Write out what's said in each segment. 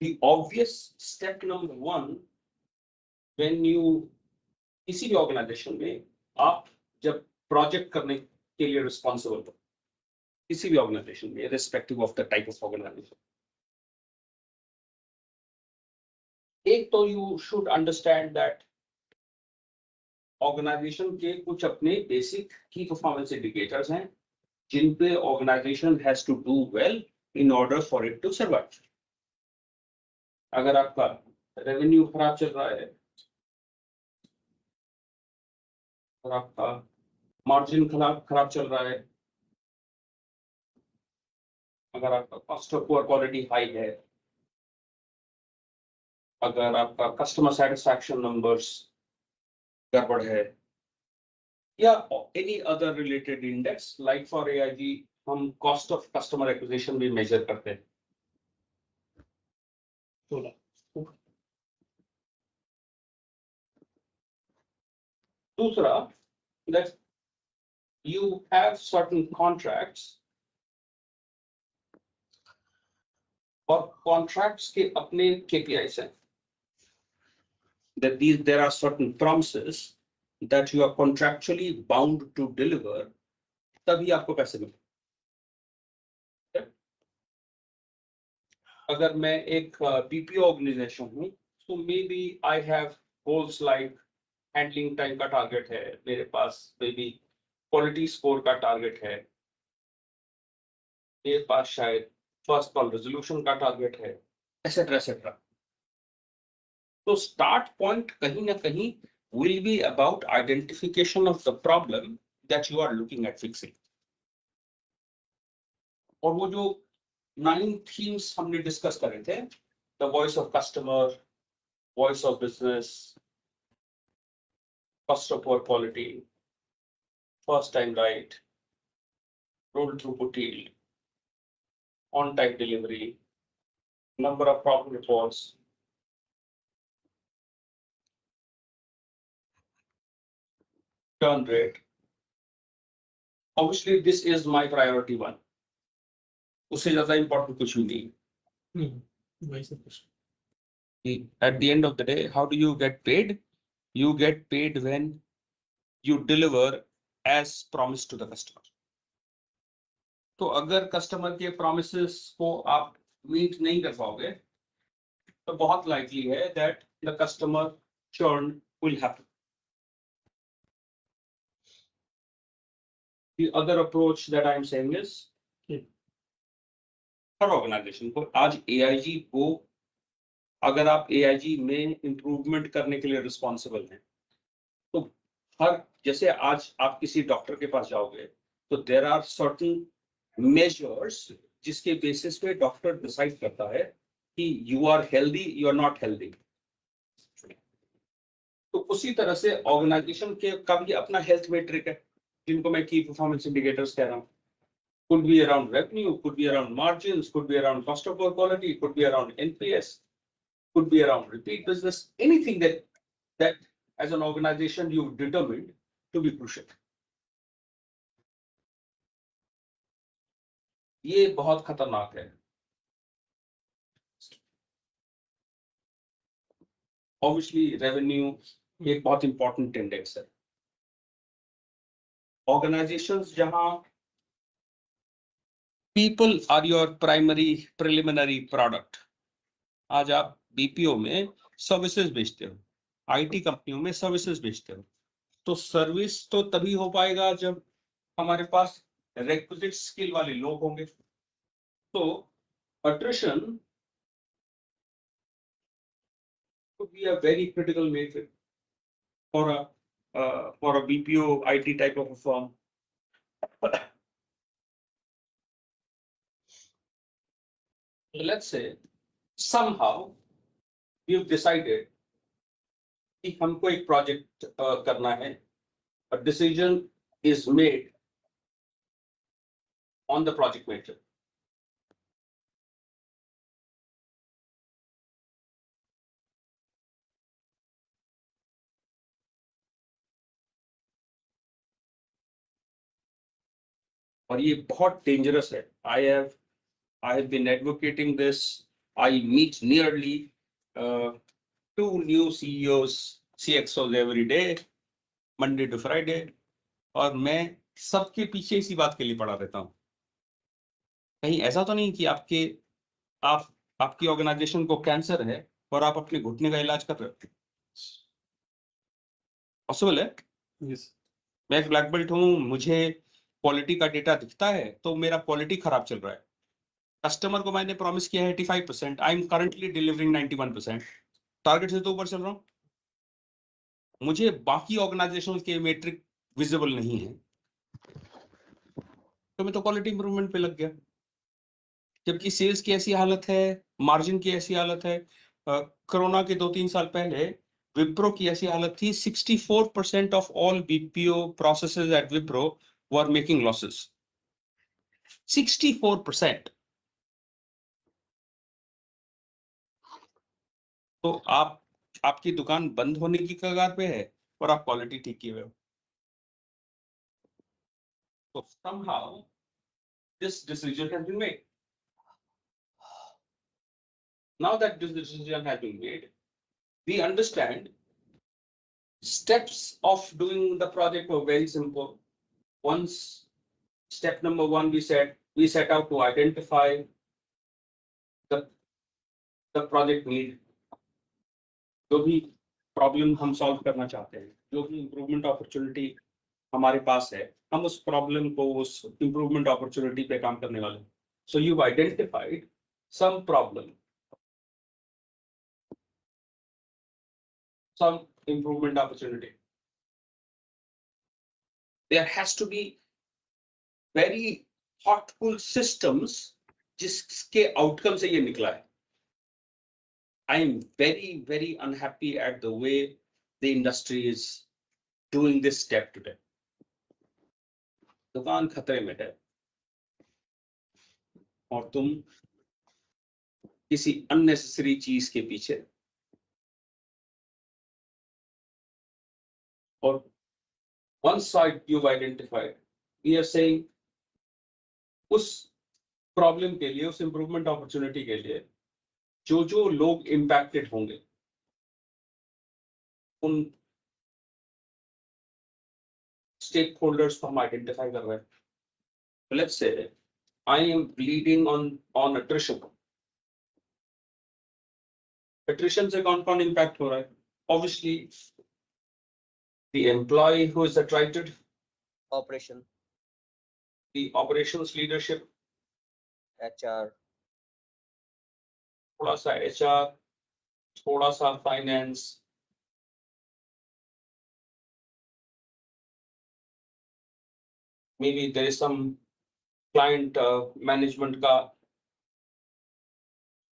The obvious step number one, when you किसी भी organization में आप जब प्रोजेक्ट करने के लिए रिस्पॉन्सिबल हो, किसी भी ऑर्गेनाइजेशन में, respective of the type of organization, एक तो you should understand that organization के कुछ अपने बेसिक की परफॉर्मेंस इंडिकेटर्स हैं जिन पे organization has to do well in order for it to survive. अगर आपका रेवेन्यू खराब चल रहा है और आपका मार्जिन खराब चल रहा है, अगर आपका cost of poor quality high है, अगर आपका कस्टमर सेटिस्फैक्शन नंबर्स गड़बड़ है, या any other related index, like for AIG हम कॉस्ट ऑफ कस्टमर एक्विजिशन भी मेजर करते हैं। दूसरा, that you have certain contracts और contracts के अपने KPIs हैं, that there are certain promises that you are contractually bound to deliver, तभी आपको पैसे मिलेंगे। अगर मैं एक BPO ऑर्गेनाइजेशन हूँ, तो maybe I have goals like handling time का टारगेट है, मेरे पास मे बी क्वालिटी स्कोर का टारगेट है, मेरे पास शायद फर्स्ट कॉल रेजोल्यूशन का टारगेट है, एसेट्रा एसेट्रा। तो स्टार्ट पॉइंट कहीं ना कहीं will be about identification of the problem that you are looking at fixing. और वो जो 9 themes हमने डिस्कस करे थे, the voice of customer, voice of business, cost of poor quality, first time right, roll throughput yield, on time delivery, number of problem reports, turn rate. Obviously this is my priority one, उससे ज्यादा important कुछ भी नहीं। At the end of the day, how do you get paid? You get paid when you deliver as promised to the customer. तो अगर customer के promises को आप meet नहीं कर पाओगे, तो बहुत likely है that the customer churn will happen. The other approach that I am saying is, हर ऑर्गेनाइजेशन को आज AIG को, अगर आप AIG में इंप्रूवमेंट करने के लिए रिस्पॉन्सिबल हैं, तो हर, जैसे आज आप किसी डॉक्टर के पास जाओगे तो देयर आर सर्टेन मेजर्स जिसके बेसिस पे डॉक्टर डिसाइड करता है कि you are healthy, you are not healthy. तो उसी तरह से ऑर्गेनाइजेशन के का भी अपना हेल्थ मेट्रिक है, जिनको मैं की परफॉर्मेंस इंडिकेटर्स कह रहा हूँ। could be around revenue, could be around margins, could be around cost of poor quality, could be around NPS, could be around repeat business, anything that as an organization you've determined to be crucial. ये बहुत खतरनाक है। Obviously revenue एक बहुत important index है। Organizations जहां people are your primary preliminary product, आज आप BPO में सर्विसेज बेचते हो, IT कंपनियों में सर्विसेज बेचते हो, तो सर्विस तो तभी हो पाएगा जब हमारे पास requisite स्किल वाले लोग होंगे। तो attrition could be a very critical metric for a BPO IT type of a firm. Let's say somehow we've decided कि हमको एक प्रोजेक्ट करना है, a decision is made on the project manager. और ये बहुत डेंजरस है। I have been advocating this I meet nearly 2 new CEOs, CXOs every day, Monday to Friday, और मैं सबके पीछे इसी बात के लिए पड़ा रहता हूँ। कहीं ऐसा तो नहीं कि आपकी ऑर्गेनाइजेशन को कैंसर है और आप अपने घुटने का इलाज कर रहे हो? पॉसिबल है? Yes. मैं एक ब्लैक बेल्ट हूँ, मुझे क्वालिटी का डेटा दिखता है तो मेरा क्वालिटी खराब चल रहा है। कस्टमर को मैंने प्रॉमिस किया है 85%, I am currently delivering 91%, target से तो ऊपर चल रहा हूँ। मुझे बाकी ऑर्गेनाइजेशन के मेट्रिक विजिबल नहीं है तो मैं तो क्वालिटी इंप्रूवमेंट पे लग गया, जबकि सेल्स की ऐसी हालत है, मार्जिन की ऐसी हालत है। कोरोना के 2-3 साल पहले विप्रो की ऐसी हालत थी, 64% of all BPO processes at Wipro were making losses. 64%। तो आपकी दुकान बंद होने की कगार पे है और आप क्वालिटी ठीक किए हुए हो। तो somehow this decision has been made. Now that this decision has been made, we understand steps of doing the project were very simple. Once step number 1, we set out to identify the project need, जो भी problem हम solve करना चाहते हैं, जो भी improvement opportunity हमारे पास है, हम उस प्रॉब्लम को, उस इम्प्रूवमेंट अपॉर्चुनिटी पे काम करने वाले हैं। So you identified some problem, some improvement opportunity. There has to be very thoughtful systems जिसके आउटकम से ये निकला है। I am very, very unhappy at the way the industry is doing this step today. दुकान खतरे में है और तुम किसी unnecessary चीज के पीछे, और one side you've identified, we are saying उस प्रॉब्लम के लिए, उस इंप्रूवमेंट अपॉर्चुनिटी के लिए जो लोग इंपैक्टेड होंगे उन स्टेक होल्डर्स को हम आइडेंटिफाई कर रहे हैं। Let's say I am leading on attrition से कौन कौन इंपैक्ट हो रहा है? Obviously the employee who is attracted, the operations leadership, HR, थोड़ा सा HR, थोड़ा सा finance, maybe there is some client management का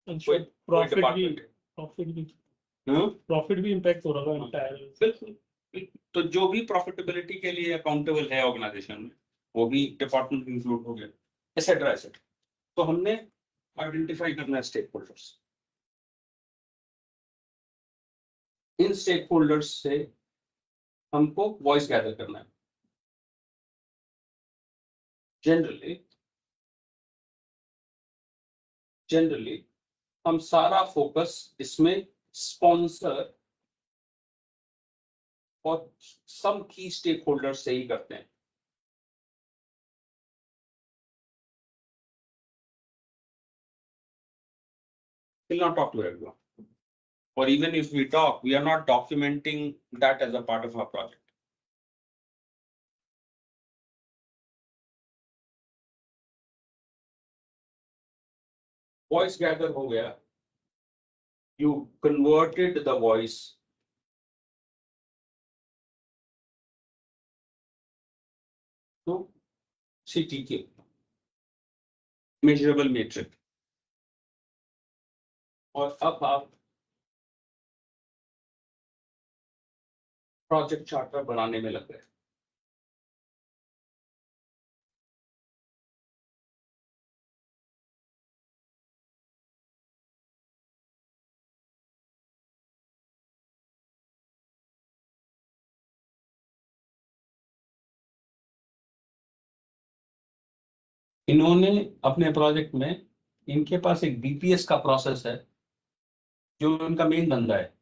प्रॉफिट भी इम्पैक्ट हो रहा है। बिल्कुल। तो जो भी प्रॉफिटेबिलिटी के लिए अकाउंटेबल है ऑर्गेनाइजेशन में, वो भी डिपार्टमेंट इंक्लूड हो गया, एसेट्रा एसेट्रा। तो हमने आइडेंटिफाई करना है स्टेक होल्डर्स। इन स्टेक होल्डर्स से हमको वॉइस गैदर करना है। जनरली हम सारा फोकस इसमें स्पॉन्सर और सम की स्टेक होल्डर से ही करते हैं। We'll not talk to everyone, or even if we talk, we are not documenting that as a part of our project. Voice gather हो गया, you converted the voice to CTK, measurable metric, और अब आप project charter बनाने में लग गए। इन्होंने अपने प्रोजेक्ट में इनके पास एक बीपीएस का प्रोसेस है जो इनका मेन धंधा है।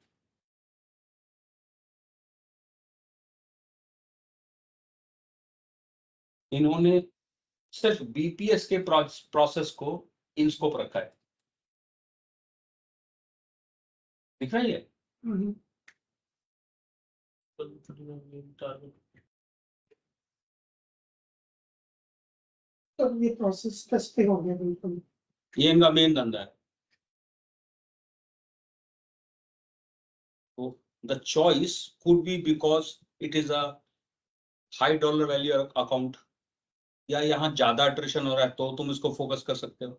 इन्होंने सिर्फ बीपीएस के प्रोसेस को इन स्कोप रखा है। दिख रहा है ये? तो ये प्रोसेस कैसे हो गया बिल्कुल। ये इनका मेन धंधा है। तो the choice could be because it is a high dollar value account, या यहाँ ज्यादा अट्रिशन हो रहा है तो तुम इसको फोकस कर सकते हो,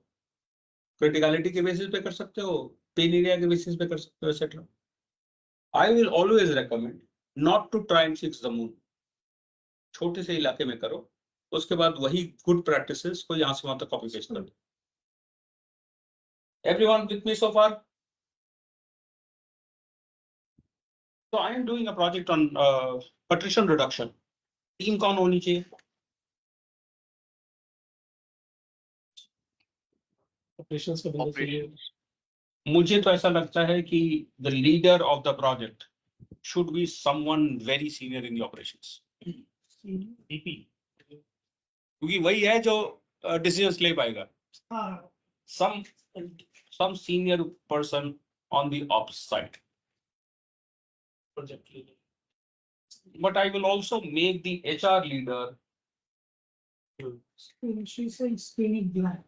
क्रिटिकलिटी के बेसिस पे कर सकते हो, पेन एरिया के बेसिस पे कर सकते हो, etcetera. I will always recommend not to try and fix the moon. छोटे से इलाके में करो, उसके बाद वही गुड प्रैक्टिसेस को यहाँ से वहां तक कॉपी पेस्ट कर दो। Everyone with me so far? So I am doing a project on attrition reduction. Team कौन होनी चाहिए? ऑपरेशंस का बंदा चाहिए। मुझे तो ऐसा लगता है कि the leader of the project should be someone very senior in the operations, VP। क्योंकि वही है जो डिसीजंस ले पाएगा। some senior person on the ops side, project leader. but I will also make the HR leader She said screen black।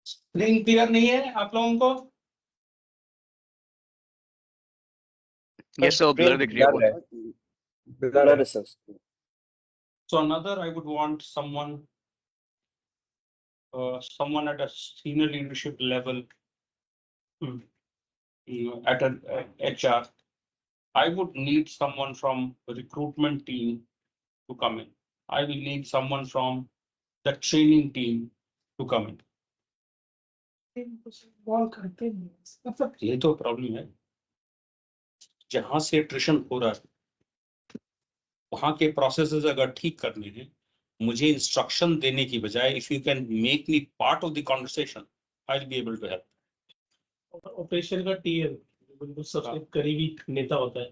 Screen clear नहीं है आप लोगों को? Yes, sir. Blur दिख रही है बहुत। Blur है sir। So another, I would want someone at a senior leadership level, at an HR. I would need someone from the recruitment team to come in. I will need someone from the training team to come in. Ball करते हैं मतलब ये तो problem है, जहां से attrition हो रहा है वहां के प्रोसेसेस अगर ठीक करने हैं, मुझे इंस्ट्रक्शन देने की बजाय if you can make me part of the conversation, I will be able to help. Operation का टीएल बिल्कुल सबसे करीबी नेता होता है।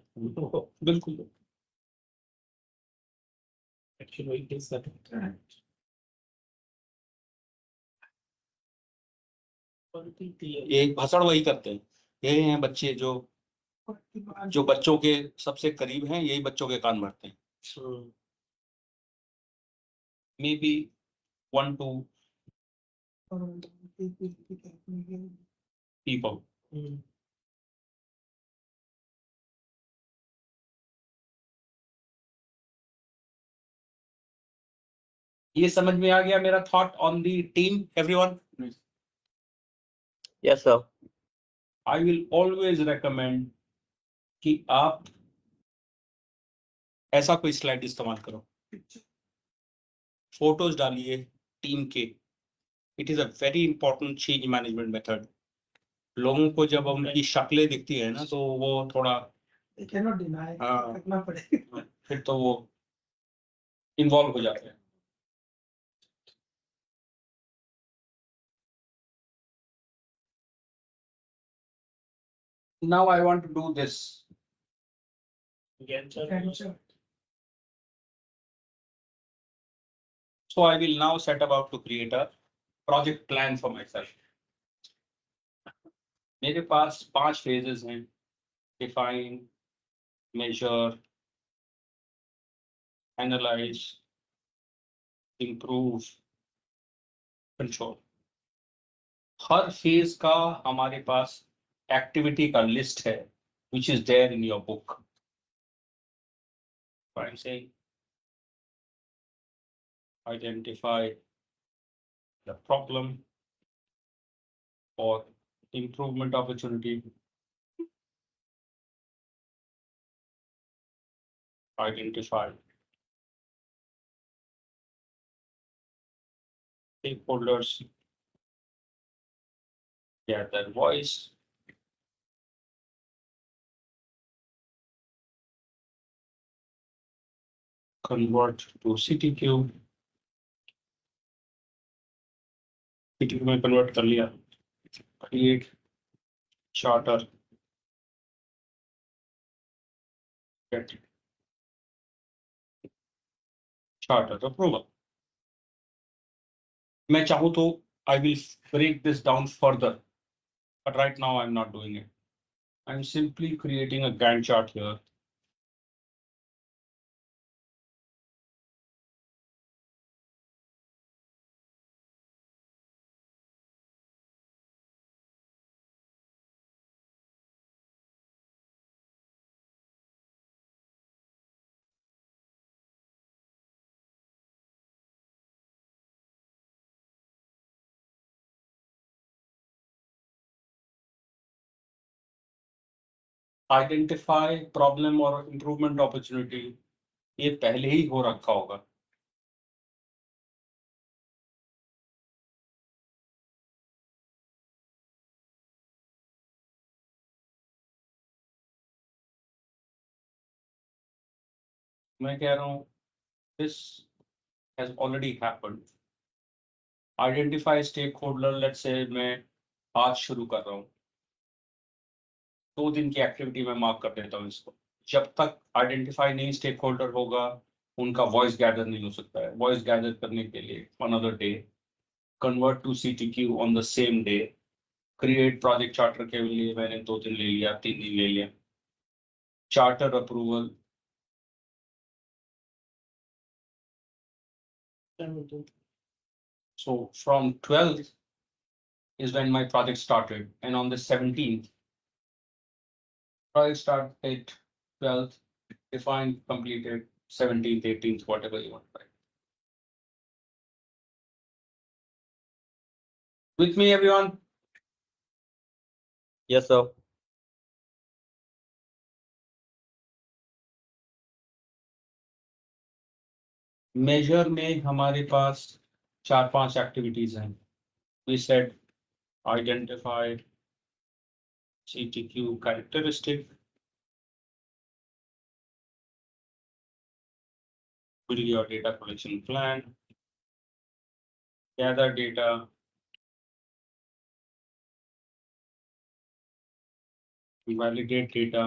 बिल्कुल। एक्चुअली वही केस है। ये भसड़ वही करते हैं, ये हैं बच्चे जो बच्चों के सबसे करीब हैं, यही बच्चों के कान भरते हैं। May be 1-2 people. ये समझ में आ गया मेरा thought on the team everyone? Yes sir। I will always recommend कि आप ऐसा कोई स्लाइड इस्तेमाल करो, फोटोज डालिए टीम के। It is a very important change management method. लोगों को जब उनकी शक्लें दिखती है ना, तो वो थोड़ा करना पड़ेगा, फिर तो वो इन्वॉल्व हो जाते हैं। Now I want to do this. So I will now set about to create a project plan for myself. मेरे पास 5 phases हैं: define, measure, analyze, improve, control. हर फेज का हमारे पास एक्टिविटी का लिस्ट है, which is there in your book. I'm saying identify the problem or improvement opportunity, identify stakeholders, gather voice, convert to CTQ, CTQ में convert कर लिया, create charter, get charter approval. मैं चाहूँ तो I will break this down further, but right now I'm not doing it. I'm simply creating a Gantt chart here. Identify problem or improvement opportunity, ये पहले ही हो रखा होगा. मैं कह रहा हूँ this has already happened. Identify stakeholder, let's say मैं आज शुरू कर रहा हूँ, 2 दिन की एक्टिविटी में मार्क कर देता हूँ इसको. जब तक आइडेंटिफाई नहीं स्टेक होल्डर होगा, उनका वॉइस गैदर नहीं हो सकता है. वॉइस गैदर करने के लिए another day, convert to CTQ on the same day, create project charter के लिए मैंने 2 दिन ले लिया, 3 दिन ले लिया. Charter approval, so from 12th is when my project started, and on the 17th project started, 12th defined, completed, 17th, 18th, whatever you want, right? With me, everyone? Yes, sir. Major में हमारे पास 4-5 activities हैं. We said identify CTQ characteristic, build your data collection plan, gather data, validate data,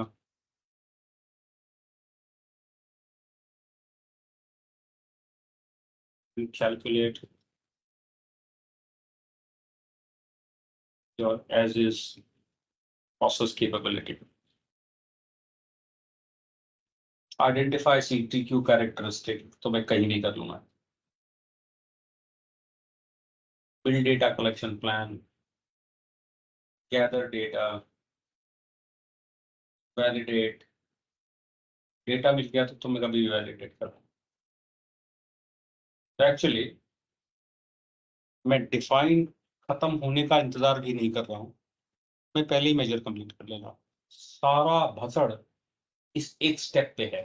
and calculate your as is process capability. Identify CTQ characteristic, तो मैं कहीं नहीं कर लूंगा. Build data collection plan, gather data, validate. Data मिल गया तो तुम्हें कभी वैलिडेट करो. तो एक्चुअली मैं डिफाइन खत्म होने का इंतजार भी नहीं कर रहा हूँ, मैं पहले ही मेजर कंप्लीट कर ले रहा हूँ. सारा भसड़ इस एक स्टेप पे है.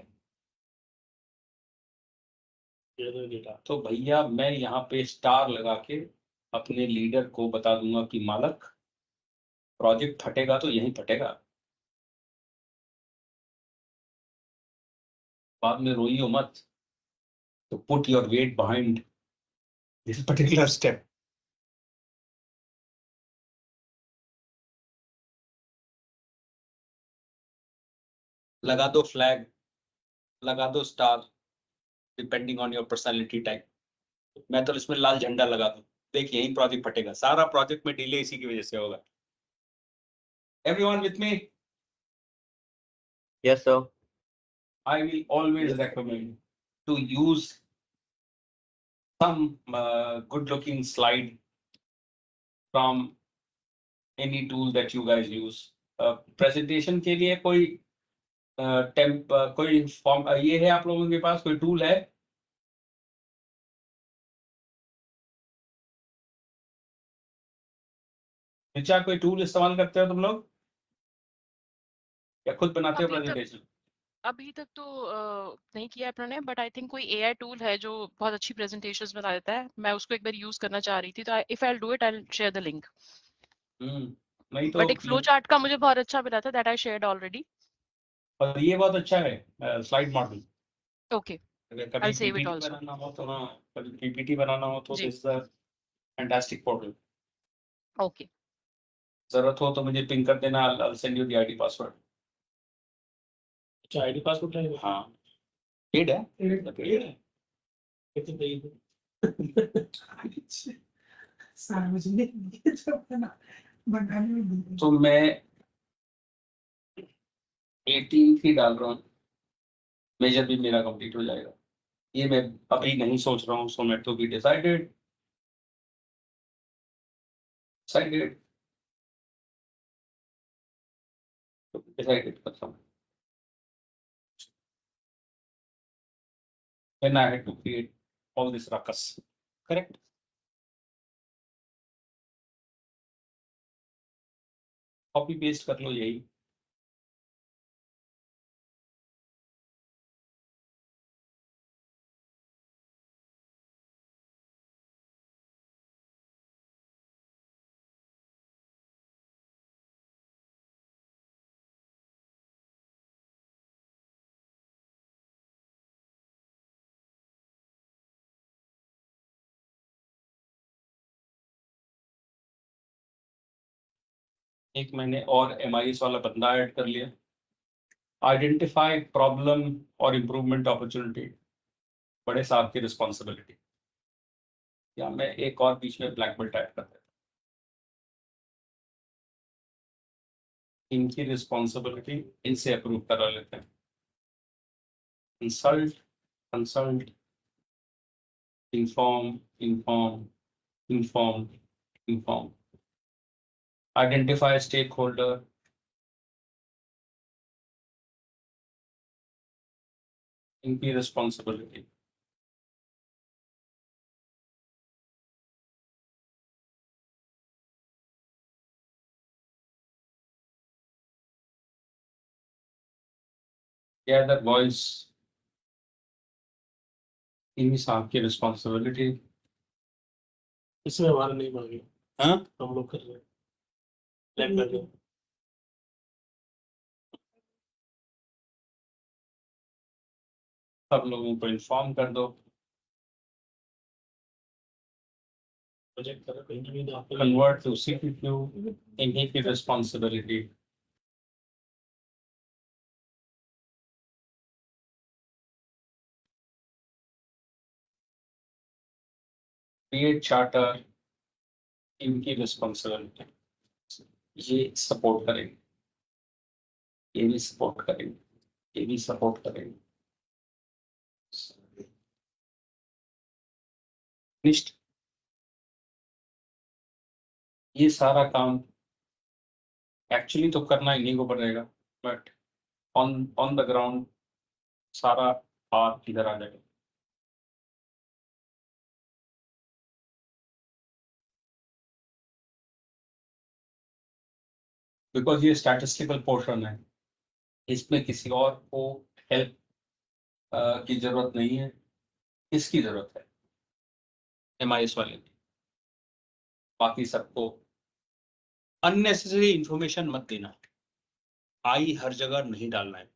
तो भैया मैं यहाँ पे स्टार लगा के अपने लीडर को बता दूंगा कि मालक, प्रोजेक्ट फटेगा तो यहीं फटेगा, बाद में रोइयो मत. तो put your weight behind this particular step. लगा दो फ्लैग, लगा दो star, depending on your personality type. मैं तो इसमें लाल झंडा लगा दूं, देख यही प्रोजेक्ट फटेगा. सारा प्रोजेक्ट में डिले इसी की वजह से होगा. Everyone with me? Yes, sir. I will always recommend to use some good looking slide from any tool that you guys use. Presentation के लिए कोई कोई फॉर्म ये है आप लोगों के पास, कोई टूल है? ऋचा, कोई टूल इस्तेमाल करते हो तुम लोग या खुद बनाते हो प्रेजेंटेशन? अभी तक तो नहीं किया है प्रणय, बट आई थिंक कोई एआई टूल है जो बहुत अच्छी प्रेजेंटेशंस बना देता है. मैं उसको एक बार यूज करना चाह रही थी, तो if I will do it I will share the link. नहीं तो बट एक फ्लो चार्ट का मुझे बहुत अच्छा मिला था, दैट आई शेयर्ड ऑलरेडी. और ये बहुत अच्छा है स्लाइड मॉडल. ओके, कभी I'll save it PPT also. बनाना हो तो ना, कभी पीपीटी बनाना हो तो जी. This is a fantastic portal. Okay जरूरत हो तो मुझे पिंग कर देना, I'll send you the ID password. अच्छा आईडी पासवर्ड है। हाँ पेड है। पेड़ है कितने पेड़ सार्वजनिक बनाने में तो मैं 18 ही डाल रहा हूँ, मेजर भी मेरा कंप्लीट हो जाएगा। ये मैं अभी नहीं सोच रहा हूँ, सो मैं टू बी डिसाइडेड करता हूँ। Then I had to create all this ruckus, correct? Copy paste कर लो यही। एक मैंने और MIS वाला बंदा ऐड कर लिया। आइडेंटिफाई प्रॉब्लम और इम्प्रूवमेंट अपॉर्चुनिटी, बड़े साहब की रिस्पॉन्सिबिलिटी। या मैं एक और बीच में ब्लैक बेल्ट ऐड कर देता, इनकी रिस्पॉन्सिबिलिटी इनसे अप्रूव करा लेते हैं। कंसल्ट inform identify stakeholder, इनकी रिस्पॉन्सिबिलिटी। gather voice, इन्हीं साहब की रिस्पॉन्सिबिलिटी। इसमें हमारा नहीं मांगे, हाँ हम लोग कर रहे हैं ब्लैक बेल्ट। सब लोगों को इन्फॉर्म कर दो। प्रोजेक्ट कर रहे हैं, कहीं आपको कन्वर्ट टू CPQ, इन्हीं की रिस्पॉन्सिबिलिटी। क्रिएट चार्टर, इनकी रिस्पॉन्सिबिलिटी। ये सपोर्ट करेंगे, ये भी सपोर्ट करेंगे, ये भी सपोर्ट करेंगे। Finished? ये सारा काम एक्चुअली तो करना इन्हीं को पड़ेगा, बट ऑन द ग्राउंड सारा हाथ इधर आ जाएगा। बिकॉज ये स्टैटिस्टिकल पोर्शन है, इसमें किसी और को हेल्प की जरूरत नहीं है, इसकी जरूरत है MIS वाले की। बाकी सबको अननेसेसरी इंफॉर्मेशन मत देना, आई हर जगह नहीं डालना है।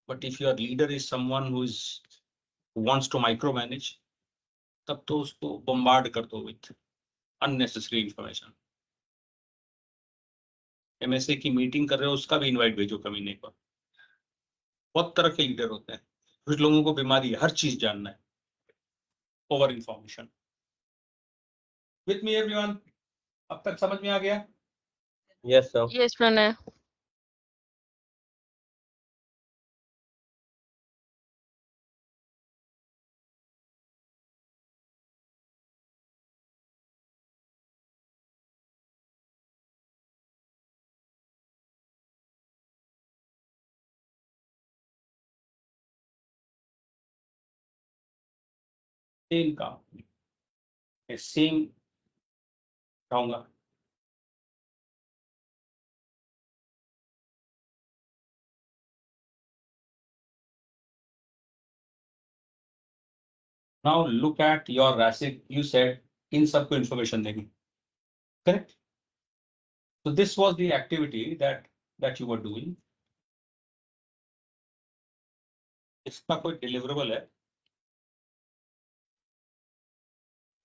But if your leader is someone who is wants to micro manage, तब तो उसको बम्बार्ड कर दो विथ अननेसेसरी इंफॉर्मेशन। MSA की मीटिंग कर रहे हो, उसका भी इनवाइट भेजो कमीने पर। बहुत तरह के लीडर होते हैं, कुछ लोगों को बीमारी है हर चीज जानना है, over information. With me everyone, अब तक समझ में आ गया? Yes, sir. Yes Pranay. Same काम, सेम कहूंगा। Now look at your RASIC. You said in सबको information देंगे, correct? So this was the activity that you were doing. इसका कोई deliverable है।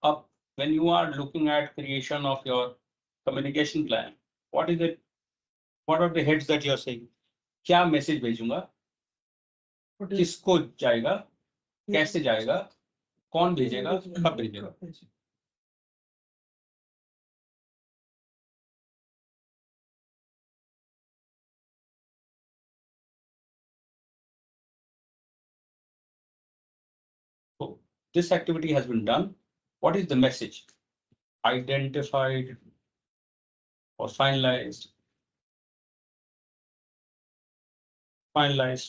अब when you are looking at creation of your communication plan, what is it? What are the heads that you are saying? क्या message भेजूंगा, किसको जाएगा, कैसे जाएगा, कौन भेजेगा, कब भेजेगा? So this activity has been done. What is the message? Identified or finalized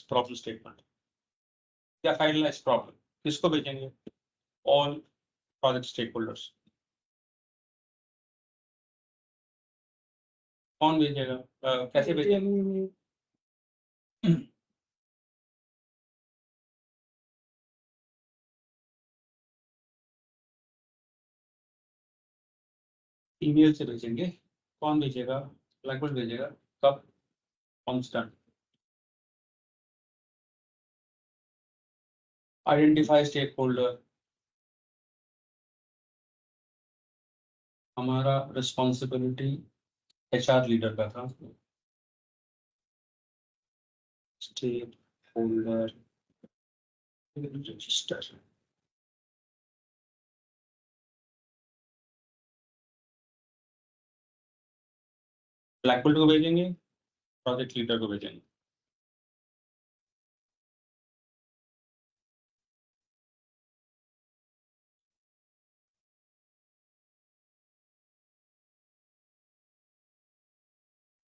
problem statement. क्या finalized problem? किसको भेजेंगे? All project stakeholders. कौन भेजेगा? कैसे भेजेंगे? ईमेल से भेजेंगे। कौन भेजेगा? ब्लैकबोर्ड भेजेगा। कब? कॉन्स्टेंट। Identify stake holder. हमारा रिस्पॉन्सिबिलिटी एचआर लीडर का था। Stake holder register. ब्लैकबोर्ड को भेजेंगे, प्रोजेक्ट लीडर को भेजेंगे।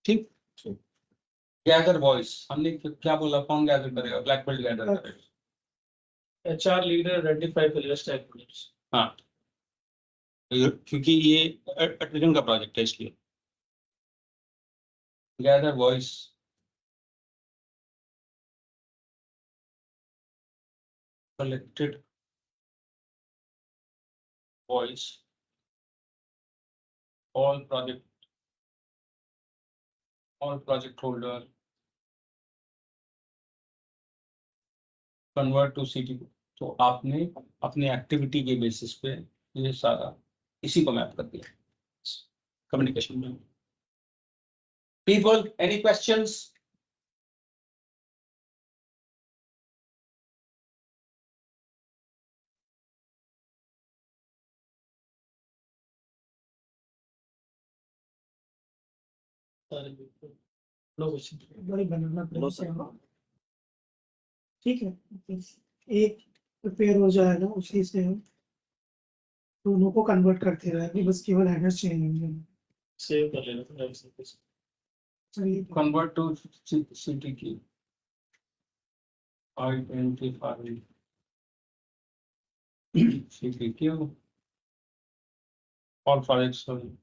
ठीक। गैदर वॉइस, हमने क्या बोला? कौन गैदर करेगा? ब्लैकबोर्ड गैदर करेगा। HR leader identify failure stakeholders. हाँ, क्योंकि ये एट्रिजन का प्रोजेक्ट है इसलिए। Gather voice, collected voice, all project holder, convert to CTQ। तो आपने अपने एक्टिविटी के बेसिस पे ये सारा इसी को मैप कर दिया कम्युनिकेशन में। People, any questions? बड़ी बनाना No, sir. पड़ेगा। ठीक है, एक प्रिपेयर हो जाएगा, उसी से हम दोनों को कन्वर्ट करते रहेंगे, बस केवल हेडर्स चेंज होंगे। सेव कर लेना। चलिए, Convert to CTQ। Identify CTQ। All projects will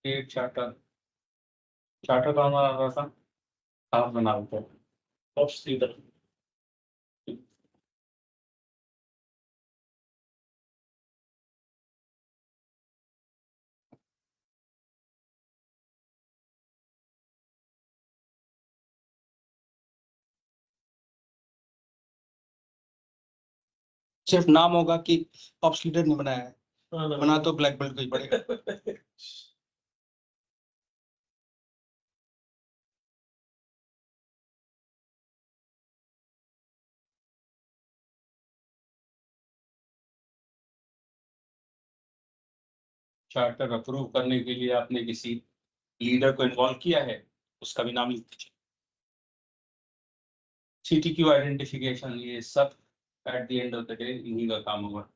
create charter। Charter का हमारा आ रहा था, आप बना दो ऑप्स लीडर। सिर्फ नाम होगा कि ऑप्स लीडर ने बनाया है, बना तो ब्लैक बेल्ट को ही पड़ेगा। चार्टर अप्रूव करने के लिए आपने किसी लीडर को इन्वॉल्व किया है, उसका भी नाम लिख दीजिए। CTQ आइडेंटिफिकेशन, ये सब at the end of the day इन्हीं का काम होगा।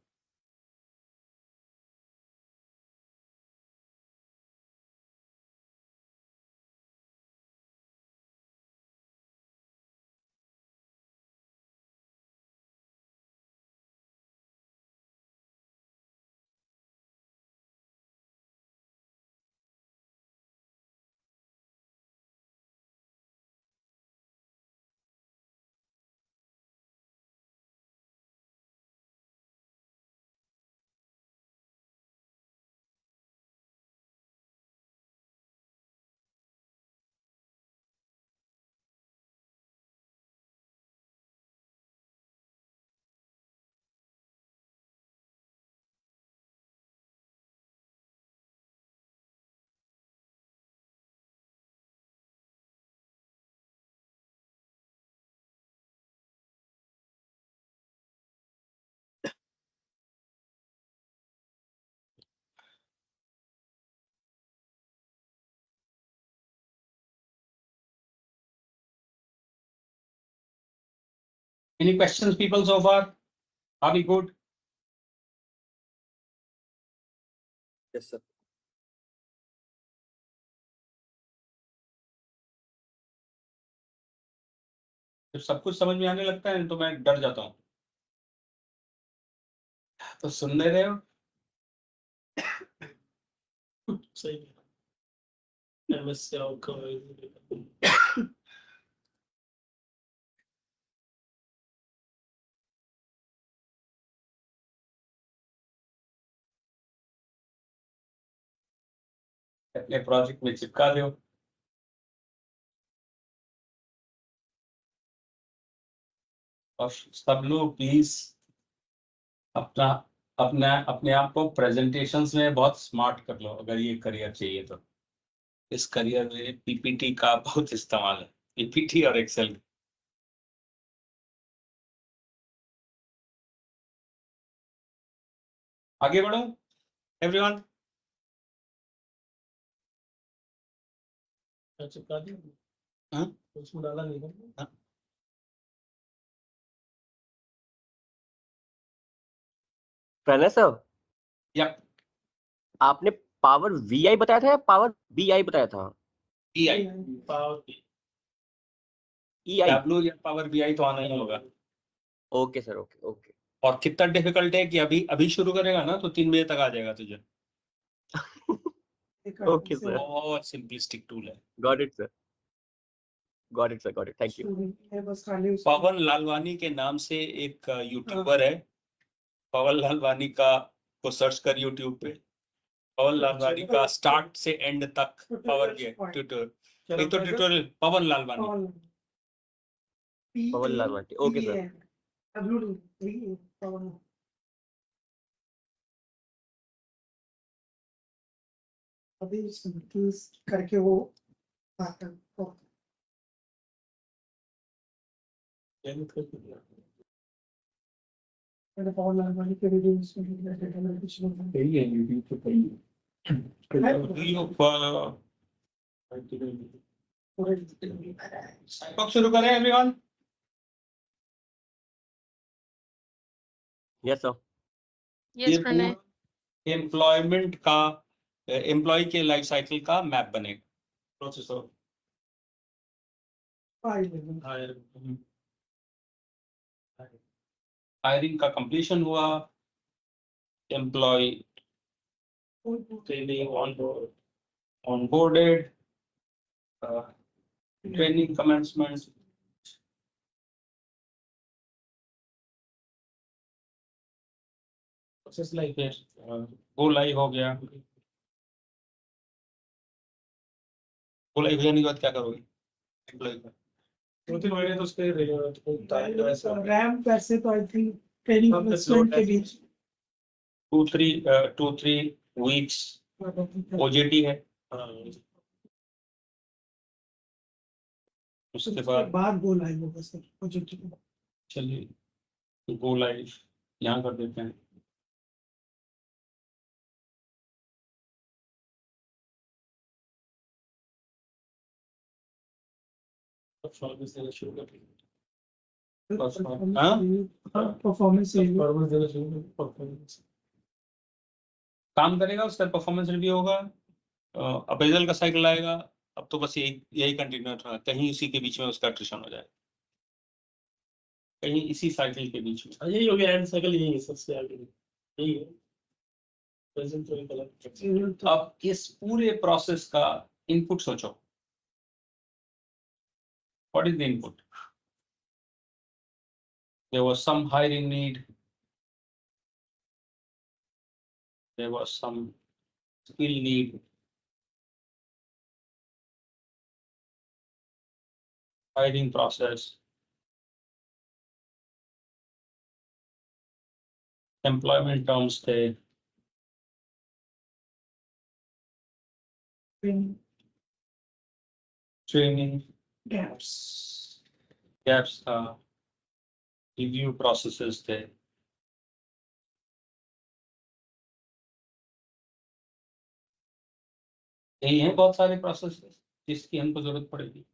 Any questions, people, so far? Are we good? Yes, sir. जब सब कुछ समझ में आने लगता है तो मैं डर जाता हूँ। तो सुन ले रहे हो? सही है। MS अपने प्रोजेक्ट में चिपका दो। और सब लोग प्लीज अपना अपने आप को प्रेजेंटेशंस में बहुत स्मार्ट कर लो, अगर ये करियर चाहिए तो। इस करियर में पीपीटी का बहुत इस्तेमाल है, पीपीटी और एक्सेल। आगे बढ़ो एवरीवन। चिपका दिया। हाँ? उसमें डाला नहीं था। प्रणय सर, या आपने पावर VI बताया था या पावर BI बताया था? EI power EI। टैबलो या पावर बीआई तो आना ही होगा। Okay sir, okay okay. और कितना डिफिकल्ट है कि अभी शुरू करेगा ना तो 3 बजे तक आ जाएगा तुझे। ओके सर, बहुत सिंपलिस्टिक टूल है। Got it sir, got it sir, got it, thank you. बस खाली पवन लालवानी के नाम से एक यूट्यूबर है। पवन लालवानी का को सर्च कर यूट्यूब पे। पवन लालवानी का स्टार्ट से एंड तक पावर बीआई ट्यूटोरियल। एक तो ट्यूटोरियल पवन लालवानी। पवन लालवानी, ओके सर। अभी करके वो आता है। मैंने पवन लालवानी के वीडियोस में देखा है कुछ लोग यही है यूट्यूब पे कहीं। शुरू करें everyone. Yes sir. Yes, Pranay. Employment का एम्प्लॉय के लाइफ साइकिल का मैप बनेगा। प्रोसेसर हायरिंग का कंप्लीशन हुआ, employee training onboarded, training commencement, process life है, गो लाइव हो गया। गो लाइव होने के बाद क्या करोगे एम्प्लॉय का? 2-3 महीने तो उसके रैम पैसे तो आई थिंक ट्रेनिंग इन्वेस्टमेंट के बीच 2-3 वीक्स ओजेटी है। उसके बाद गो लाइव होगा सर प्रोजेक्ट। चलिए गो लाइव यहाँ कर देते हैं। परफॉर्मेंस देना शुरू कर दिया। परफॉर्मेंस काम करेगा, उसका परफॉर्मेंस रिव्यू होगा, अप्रेजल का साइकिल आएगा। अब तो बस यही कंटिन्यू रहा, कहीं इसी के बीच में उसका अट्रिशन हो जाए, कहीं इसी साइकिल के बीच में। यही हो गया, एंड साइकिल यही है सबसे आगे यही है। अब इस पूरे प्रोसेस का इनपुट सोचो। What is the input? There was some hiring need. There was some skill need. Hiring process. Employment terms थे। Training gaps था। Review processes थे। यही है बहुत सारे प्रोसेसेस जिसकी हमको जरूरत पड़ेगी।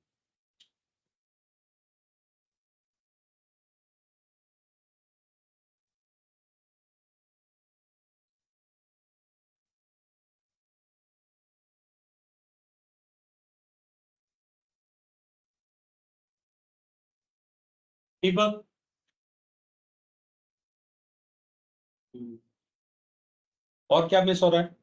दीपक और क्या मिस हो रहा है?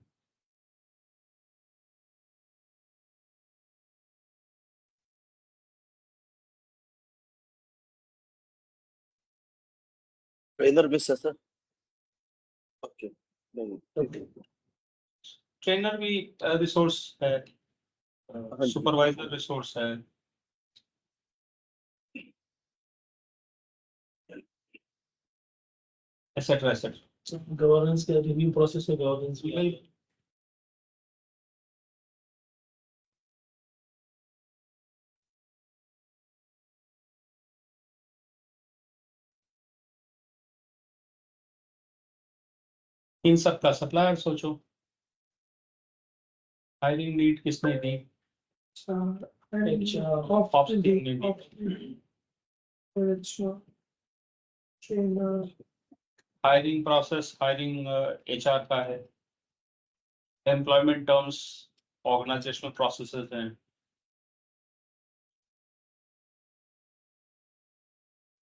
ट्रेनर मिस है सर। ओके ट्रेनर भी रिसोर्स है, जी। सुपरवाइजर रिसोर्स है। Etcetera etcetera. गवर्नेंस का रिव्यू प्रोसेस में गवर्नेंस भी है। इन सब का सप्लायर सोचो, हायरिंग नीड किसने दी? हायरिंग प्रोसेस, हायरिंग एचआर का है। एम्प्लॉयमेंट टर्म्स ऑर्गेनाइजेशनल प्रोसेसेस हैं।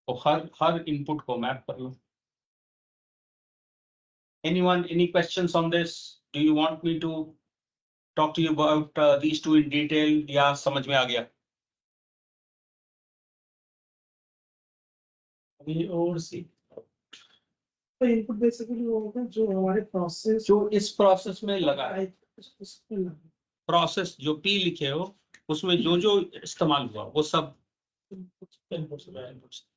तो हर इनपुट को मैप कर लो। Anyone, any questions on this? Do you want me to talk to you about these two in detail? या समझ में आ गया? अभी और सी तो इनपुट बेसिकली वो होगा जो हमारे प्रोसेस जो इस प्रोसेस में लगा है, उसमें लगा प्रोसेस जो P लिखे हो उसमें जो जो इस्तेमाल हुआ वो सब इनपुट्स में इनपुट्स।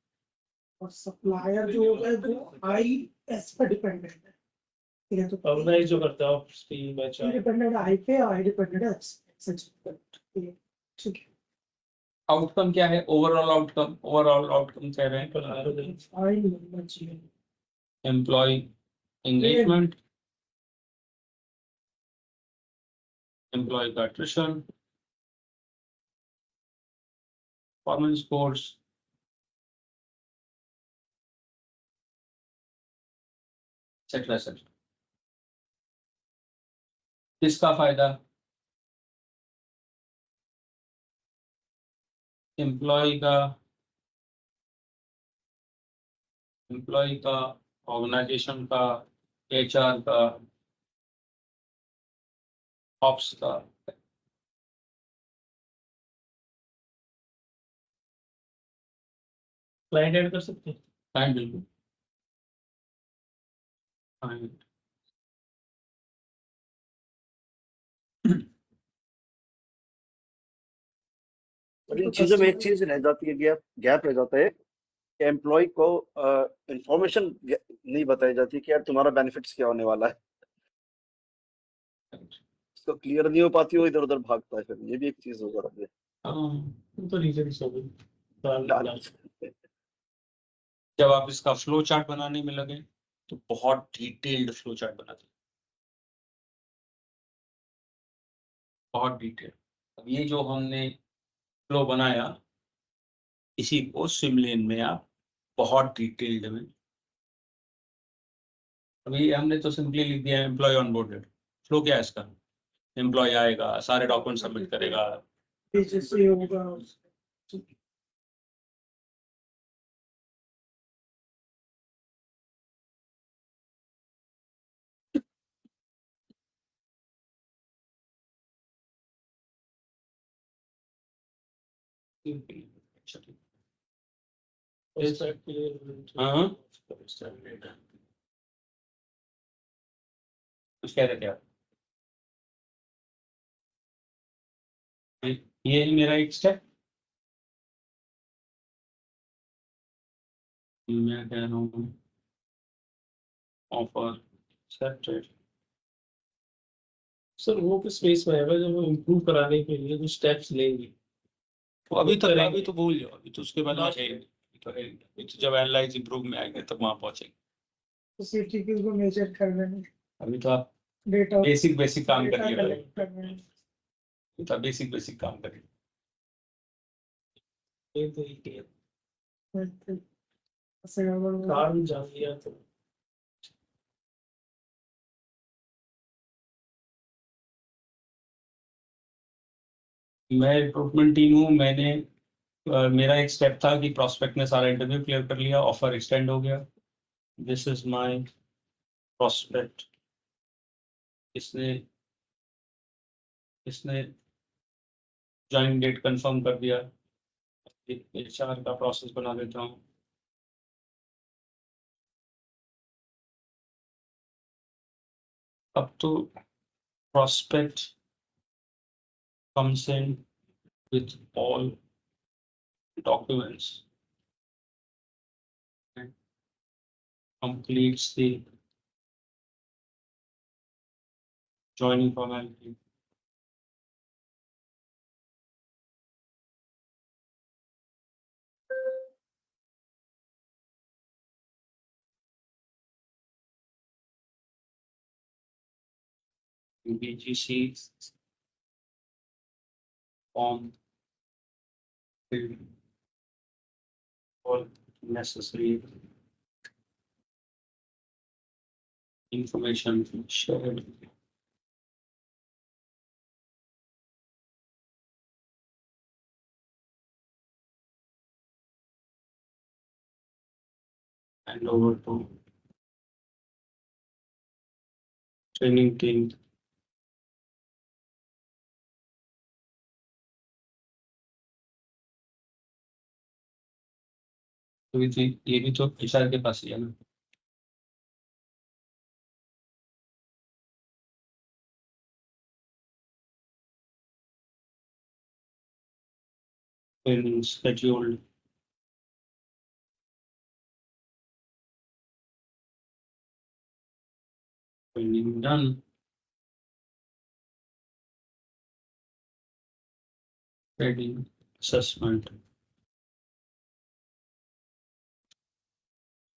और सप्लायर जो होगा वो आई एस पे डिपेंडेंट है, ठीक है? तो ऑर्गेनाइज जो करता है स्ट्रीम में चाहे डिपेंडेंट आई पे, आई डिपेंडेंट है सच, ठीक है। आउटकम क्या है? ओवरऑल आउटकम, ओवरऑल आउटकम कह रहे हैं आई नंबर चाहिए एम्प्लॉय एंगेजमेंट, एम्प्लॉय का attrition, performance scores, etcetera etcetera. किसका फायदा? एम्प्लॉय का, ऑर्गेनाइजेशन का, एचआर का, ऑप्स का। क्लाइंट ऐड कर सकते हैं। टाइम बिल्कुल client। और इन चीजों में एक चीज रह जाती है, गैप रह जाता है कि एम्प्लॉय को इंफॉर्मेशन नहीं बताई जाती कि यार तुम्हारा बेनिफिट्स क्या होने वाला है। तो क्लियर नहीं हो पाती, वो इधर उधर भागता है, फिर ये भी एक चीज हो जाती है। तो रीजन हो गई। जब आप इसका फ्लो चार्ट बनाने में लगे तो बहुत डिटेल्ड फ्लो चार्ट बनाते हैं, बहुत डिटेल। अब ये जो हमने फ्लो बनाया इसी को स्विमलेन में आप बहुत डिटेल्ड में, अभी हमने तो सिंपली लिख दिया एम्प्लॉय ऑनबोर्डेड। फ्लो क्या है इसका? एम्प्लॉय आएगा, सारे डॉक्यूमेंट सबमिट करेगा, जैसे होगा हाँ कुछ कह रहे थे आप? ये है मेरा एक स्टेप। मैं कह रहा हूँ ऑफर एक्सेप्टेड। सर वो किस स्पेस में है जब वो इम्प्रूव कराने के लिए कुछ स्टेप्स लेंगे? तो अभी तो भूल जाओ, अभी तो उसके बाद में अभी तो जब एनालाइज इंप्रूव में आएंगे तब वहां पहुंचेंगे। तो सेफ्टी को मेजर करना है, अभी तो आप डेटा बेसिक काम करिए, कलेक्ट करना है। तो बेसिक काम करिए। ये तरीके ऐसे गड़बड़ होगा। कार्ड जान लिया तो मैं रिक्रूटमेंट टीम हूँ, मैंने मेरा एक स्टेप था कि प्रोस्पेक्ट ने सारा इंटरव्यू क्लियर कर लिया, ऑफर एक्सटेंड हो गया। This is my prospect. इसने ज्वाइनिंग डेट कंफर्म कर दिया। HR का प्रोसेस बना देता हूँ। अब तो prospect comes in with all documents and completes the joining formality. BGC form filled, all necessary information shared. And over to training team. तो ये भी तो HR के पास ही है ना। Training scheduled. Training done. Training assessment.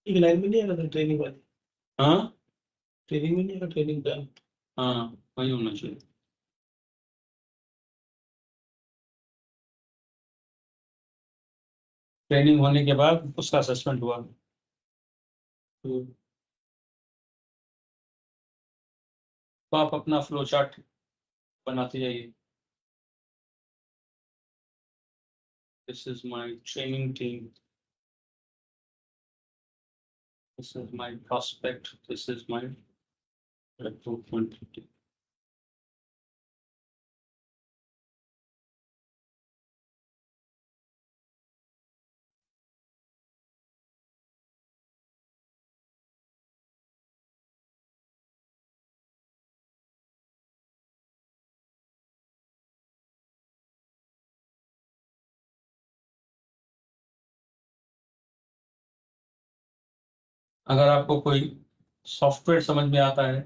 एक लाइन में नहीं आना ट्रेनिंग वाली, हाँ ट्रेनिंग में नहीं आना, ट्रेनिंग डन। हाँ वही होना चाहिए। ट्रेनिंग होने के बाद उसका असेसमेंट हुआ। तो आप अपना फ्लो चार्ट बनाते जाइए। This is my training team. This is my prospect. This is my recruitment team. अगर आपको कोई सॉफ्टवेयर समझ में आता है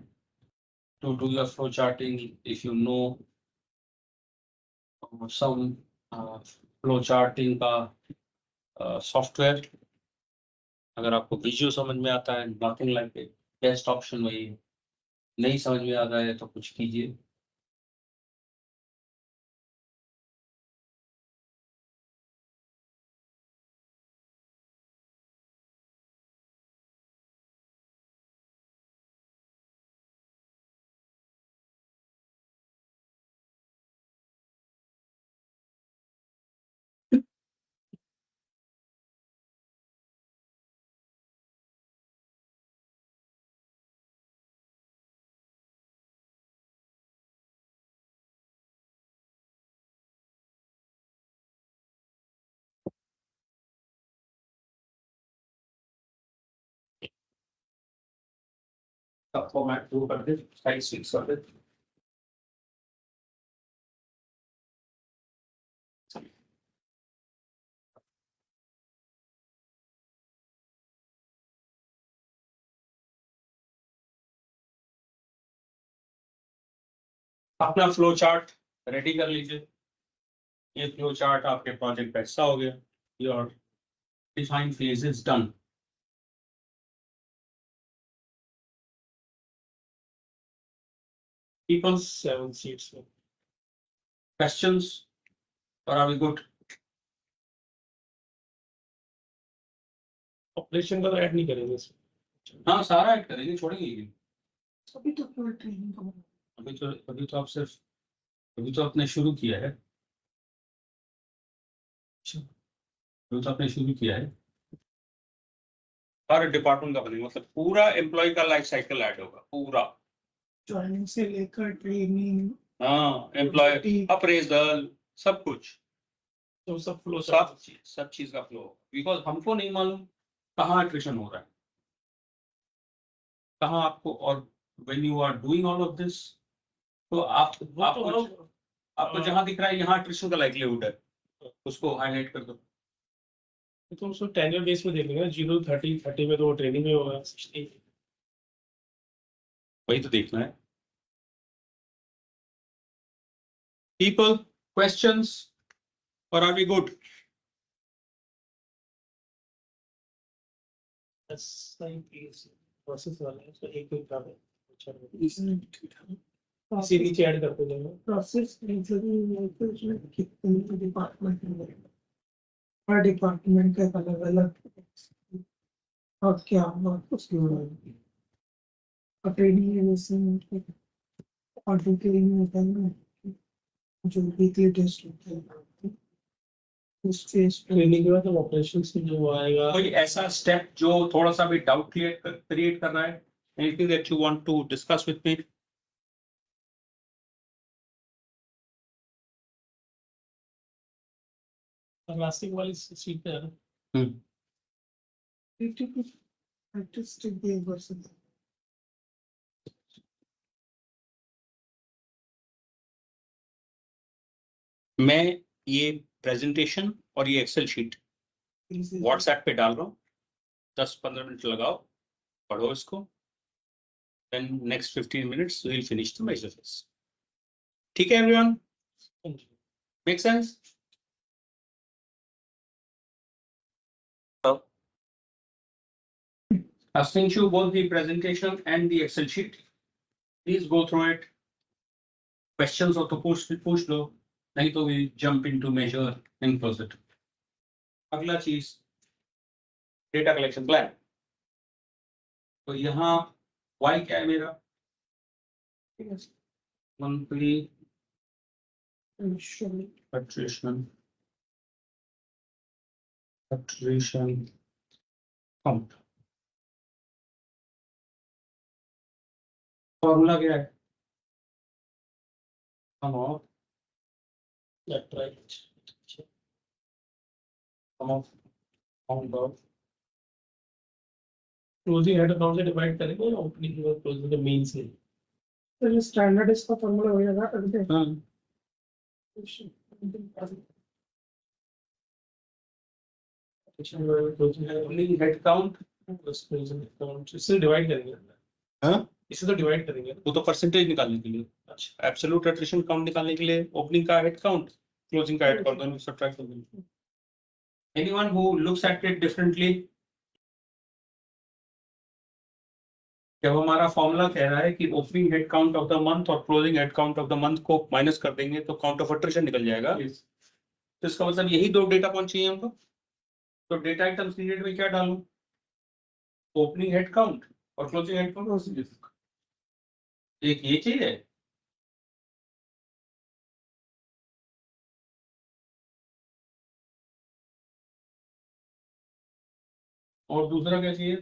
to do your flow charting, if you know some flow charting का सॉफ्टवेयर, अगर आपको विजुअल समझ में आता है, nothing like it, best option वही है। नहीं समझ में आता है तो कुछ कीजिए। सब फॉर्मेट शुरू कर दे, साइज फिक्स कर दे। अपना फ्लो चार्ट रेडी कर लीजिए। ये फ्लो चार्ट आपके प्रोजेक्ट का हिस्सा हो गया। Your defined phase is done. People, 7 seats में questions or are we good? Operation का तो ऐड नहीं करेंगे इसमें। हाँ सारा ऐड करेंगे, छोड़ेंगे ही नहीं। अभी तो केवल ट्रेनिंग का अभी तो आप सिर्फ अभी तो आपने शुरू किया है। जो तो आपने शुरू किया है हर डिपार्टमेंट का बनेगा, मतलब पूरा एम्प्लॉय का लाइफ साइकिल ऐड होगा पूरा। ज्वाइनिंग से लेकर ट्रेनिंग, हाँ, एम्प्लॉय अप्रेजल सब कुछ, तो सब फ्लो सब चीज का फ्लो, बिकॉज हमको नहीं मालूम कहाँ एट्रिशन हो रहा है, कहाँ आपको, और when you are doing all of this तो आपको जहां दिख रहा है यहाँ एट्रिशन का लाइक्लीहुड है, उसको हाईलाइट कर दो। तो उसको टेन्योर बेस पे देख लेंगे 0-30 में तो वो ट्रेनिंग में होगा 60। वही तो देखना है। People, questions, or are we good? Process वाला है, तो एक काम है। अच्छा, इसमें इसी नीचे ऐड करते जाएंगे। प्रोसेस कितने डिपार्टमेंट में, हर डिपार्टमेंट का अलग अलग और क्या उसकी ट्रेनिंग और डिटेलिंग होता है ना, जो वीकली टेस्ट होता है उस फेस ट्रेनिंग के बाद हम ऑपरेशन से जो आएगा, कोई ऐसा स्टेप जो थोड़ा सा भी डाउट क्रिएट कर रहा है? Anything that you want to discuss with me? Plastic वाली सीट पे है ना, artistic day versus मैं ये प्रेजेंटेशन और ये एक्सेल शीट व्हाट्सएप पे डाल रहा हूँ, 10-15 मिनट लगाओ, पढ़ो इसको, then next 15 minutes we'll finish the exercise. ठीक है everyone? Make sense? I've sent you both the presentation and the Excel sheet. Please go through it. Questions हो तो पूछ लो, नहीं तो we jump into measure and close it. अगला चीज data collection plan. तो यहाँ Y क्या है मेरा? Monthly attrition count। फॉर्मूला क्या है? sum of count of closing head account से डिवाइड करेंगे, ओपनिंग और क्लोजिंग के मीन से। तो ये स्टैंडर्ड इसका फॉर्मूला हो जाएगा अगले opening head count, closing account इससे डिवाइड करेंगे। हाँ इससे तो डिवाइड करेंगे। वो तो परसेंटेज निकालने के लिए। अच्छा, एब्सोल्यूट एट्रिशन काउंट निकालने के लिए ओपनिंग का हेड काउंट, क्लोजिंग का हेड काउंट दोनों सब्ट्रैक्ट कर देंगे। Anyone who looks at it differently? जब हमारा फॉर्मूला कह रहा है कि opening head count of the month और closing head count of the month को माइनस कर देंगे तो काउंट ऑफ एट्रिशन निकल जाएगा। तो इसका मतलब यही दो डेटा पॉइंट चाहिए हमको। तो डेटा आइटम्स पीरियड में क्या डालूं? ओपनिंग हेड काउंट और क्लोजिंग हेड काउंट। एक ये चाहिए, और दूसरा क्या चाहिए?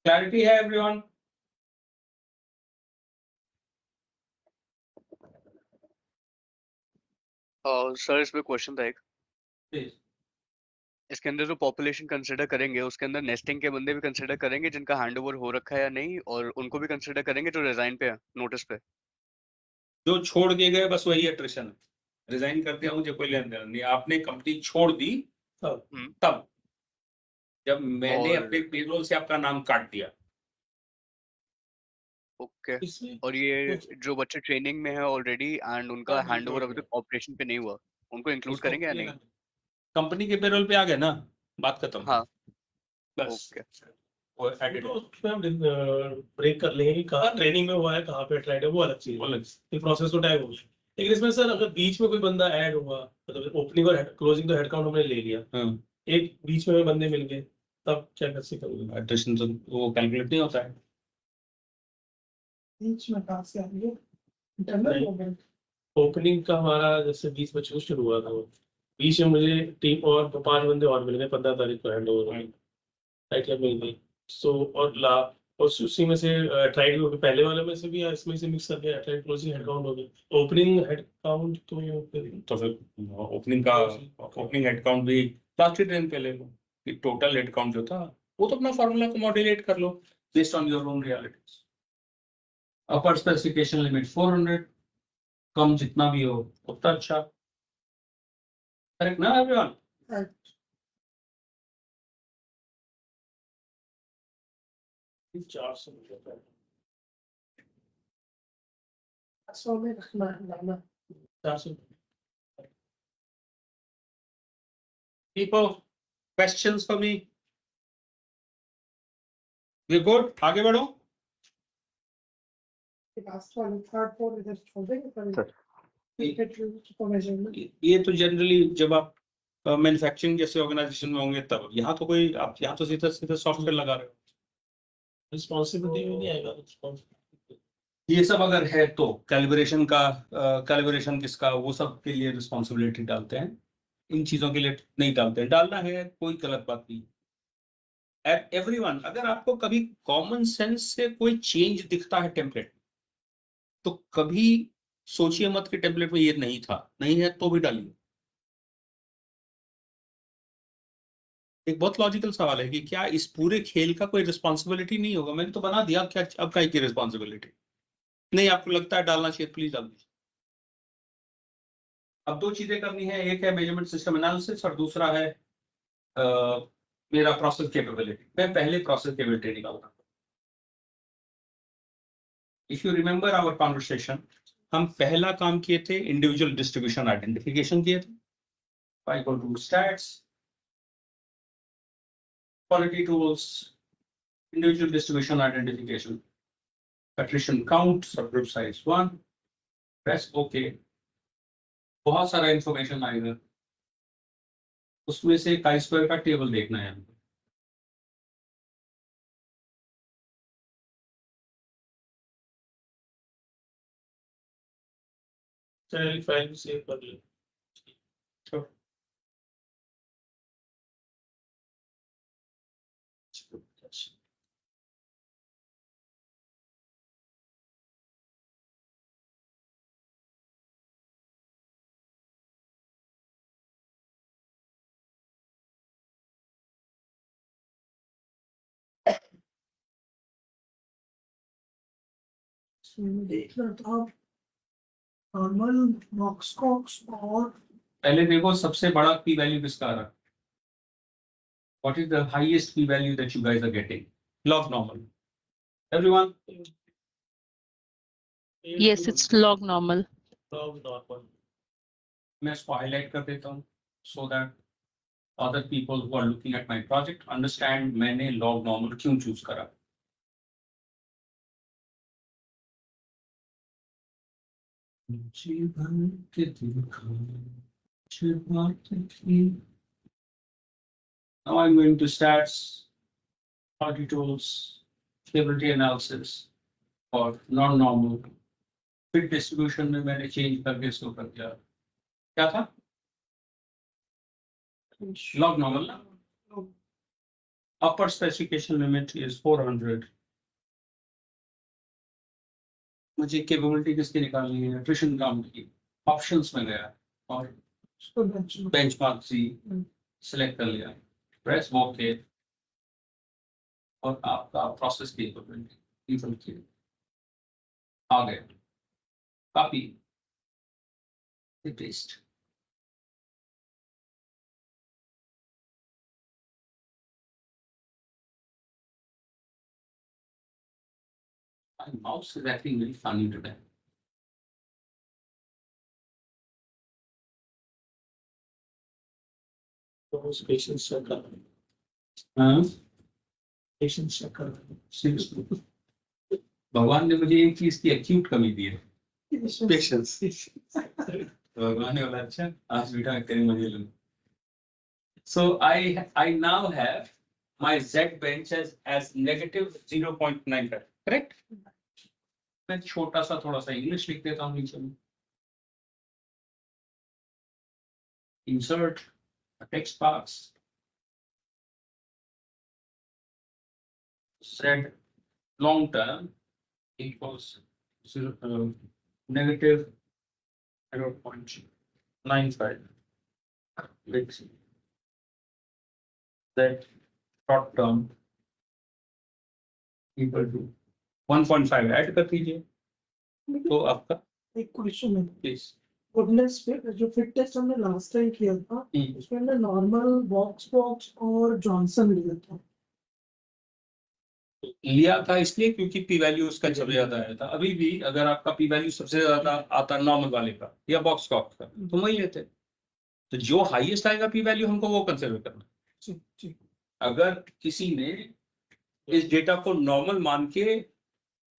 क्लैरिटी है एवरीवन? सर इसमें क्वेश्चन था एक, Please. इसके अंदर जो पॉपुलेशन कंसिडर करेंगे उसके अंदर नेस्टिंग के बंदे भी कंसिडर करेंगे जिनका हैंडओवर हो रखा है या नहीं, और उनको भी कंसिडर करेंगे जो रिजाइन पे है नोटिस पे। जो छोड़ दिए गए बस वही एट्रिशन है, रिजाइन कर दिया मुझे कोई लेन देन नहीं। आपने कंपनी छोड़ दी तब जब मैंने अपने पेरोल से आपका नाम काट दिया। ओके, और ये जो बच्चे ट्रेनिंग में है ऑलरेडी एंड उनका हैंडओवर अभी तक ऑपरेशन पे नहीं हुआ, उनको इंक्लूड करेंगे या नहीं? कंपनी के पेरोल पे आ गए ना, बात खत्म। हाँ, बस ओके। वो एडिट तो उसमें हम ब्रेक कर लेंगे कि कहाँ ट्रेनिंग में हुआ है, कहाँ पे ट्राइड है, वो अलग चीज है। ये प्रोसेस तो टाइम हो गया। लेकिन इसमें सर अगर बीच में कोई बंदा ऐड हुआ, मतलब ओपनिंग और क्लोजिंग तो हेड काउंट हमने ले लिया, एक बीच में बंदे मिल गए, तब क्या कर सकते हैं? एट्रिशन तो वो कैलकुलेट नहीं होता है। बीच में कहाँ से आएंगे? इंटरनल ओपनिंग का हमारा जैसे 20 बजे को शुरू हुआ था, वो बीच में मुझे टीम और 5 बंदे और मिल गए, 15 तारीख को हैंड ओवर राइट मिल गई। सो और उसी में से ट्राइड हो गया, पहले वाले में से भी या इसमें से मिक्स करके ट्राइड क्लोजिंग हेड काउंट हो गया, ओपनिंग हेड काउंट तो फिर ओपनिंग हेड काउंट भी लास्ट ट्रेन पे ले लो कि टोटल हेड काउंट जो था वो तो अपना फॉर्मूला को मॉड्यूलेट कर लो based on your own realities. Upper specification limit 400, कम जितना भी हो उतना अच्छा। करेक्ट ना एवरीवन? Right. 400 मिल गया, So में रखना है लाना। 400। People, questions for me? We good? आगे बढ़ो। लास्ट वाले थर्ड फोर्थ इधर छोड़ देंगे पर ये तो जनरली जब आप मैन्युफैक्चरिंग जैसे ऑर्गेनाइजेशन में होंगे तब, यहाँ तो कोई आप यहाँ तो सीधा सीधा सॉफ्टवेयर लगा रहे हो, रिस्पॉन्सिबिलिटी में नहीं आएगा। ये सब अगर है तो कैलिब्रेशन का कैलिब्रेशन किसका, वो सब के लिए रिस्पॉन्सिबिलिटी डालते हैं, इन चीजों के लिए नहीं डालते हैं। डालना है कोई गलत बात नहीं। एवरीवन, अगर आपको कभी कॉमन सेंस से कोई चेंज दिखता है टेम्पलेट तो कभी सोचिए मत कि टेम्पलेट में ये नहीं था, नहीं है तो भी डालिए। एक बहुत लॉजिकल सवाल है कि क्या इस पूरे खेल का कोई रिस्पॉन्सिबिलिटी नहीं होगा, मैंने तो बना दिया, क्या अब क्या की रिस्पॉन्सिबिलिटी नहीं, आपको लगता है डालना चाहिए प्लीज डाल दीजिए। अब दो चीजें करनी है, एक है मेजरमेंट सिस्टम एनालिसिस और दूसरा है मेरा प्रोसेस कैपेबिलिटी। मैं पहले प्रोसेस कैपेबिलिटी निकालता हूं। If you remember our conversation, हम पहला काम किए थे इंडिविजुअल डिस्ट्रीब्यूशन आइडेंटिफिकेशन किए थे। I go to stats, quality tools, individual distribution identification, attrition count, subgroup size 1, press OK। बहुत सारा इंफॉर्मेशन आएगा, उसमें से chi-square का टेबल देखना है हमको। चलिए फाइल सेव कर ले। देखना था नॉर्मल बॉक्स कॉक्स और पहले देखो सबसे बड़ा p वैल्यू किसका आ रहा है। What is the highest p value that you guys are getting? Log normal. Everyone? Yes, it's log normal. log normal। मैं इसको हाईलाइट कर देता हूँ so that other people who are looking at my project understand मैंने log normal क्यों choose करा। Now I'm going to stats, quality tools, capability analysis और non-normal। फिर डिस्ट्रीब्यूशन में मैंने चेंज करके इसको कर दिया, क्या था log normal ना। Upper specification limit is 400। मुझे कैपेबिलिटी किसकी निकालनी है, एट्रिशन काउंट की। ऑप्शंस में गया और बेंचमार्क सी सिलेक्ट कर लिया, प्रेस ओके और आपका प्रोसेस की कैपेबिलिटी आ गया। Copy paste. My mouse is acting very funny today. Patience check कर, हाँ पेशेंस चेक कर। seriously? भगवान ने मुझे एक चीज की एक्यूट कमी दी है, पेशेंस। भगवान ने बोला अच्छा आज बेटा करें मजे लो। So I now have my Z bench as negative 0.95, correct? मैं छोटा सा थोड़ा सा इंग्लिश लिख देता हूँ नीचे में। insert a text box, set long term equals negative 0.95. Let's see. Set short term equal to 1.5 add कर दीजिए तो आपका एक क्वेश्चन है प्लीज गुडनेस फिट जो फिट टेस्ट हमने लास्ट टाइम किया था उसमें हमने नॉर्मल बॉक्स और जॉनसन लिया था लिया था इसलिए क्योंकि पी वैल्यू उसका सबसे ज्यादा आया था। अभी भी अगर आपका पी वैल्यू सबसे ज्यादा आता नॉर्मल वाले का या बॉक्स कॉक्स का तो वही लेते। तो जो हाईएस्ट आएगा पी वैल्यू हमको वो कंसिडर करना। अगर किसी ने इस डेटा को नॉर्मल मान के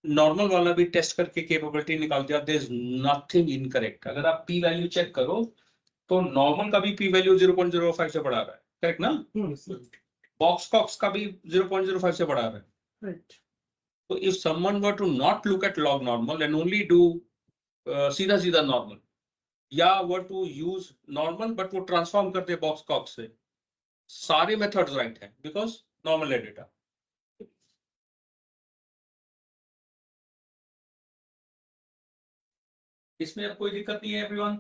नॉर्मल वाला भी टेस्ट करके कैपेबिलिटी निकाल दिया, देयर इज नथिंग इनकरेक्ट। अगर आप पी वैल्यू चेक करो तो नॉर्मल का भी पी वैल्यू 0.05 से बढ़ा रहा है, करेक्ट ना? बॉक्स कॉक्स का भी 0.05 से बढ़ा रहा है, राइट। तो if someone were to not look at log normal and only do सीधा सीधा नॉर्मल, या were to use normal but वो ट्रांसफॉर्म करते बॉक्स कॉक्स से, सारे मेथड्स राइट हैं बिकॉज नॉर्मल है डेटा। इसमें अब कोई दिक्कत नहीं है एवरीवन?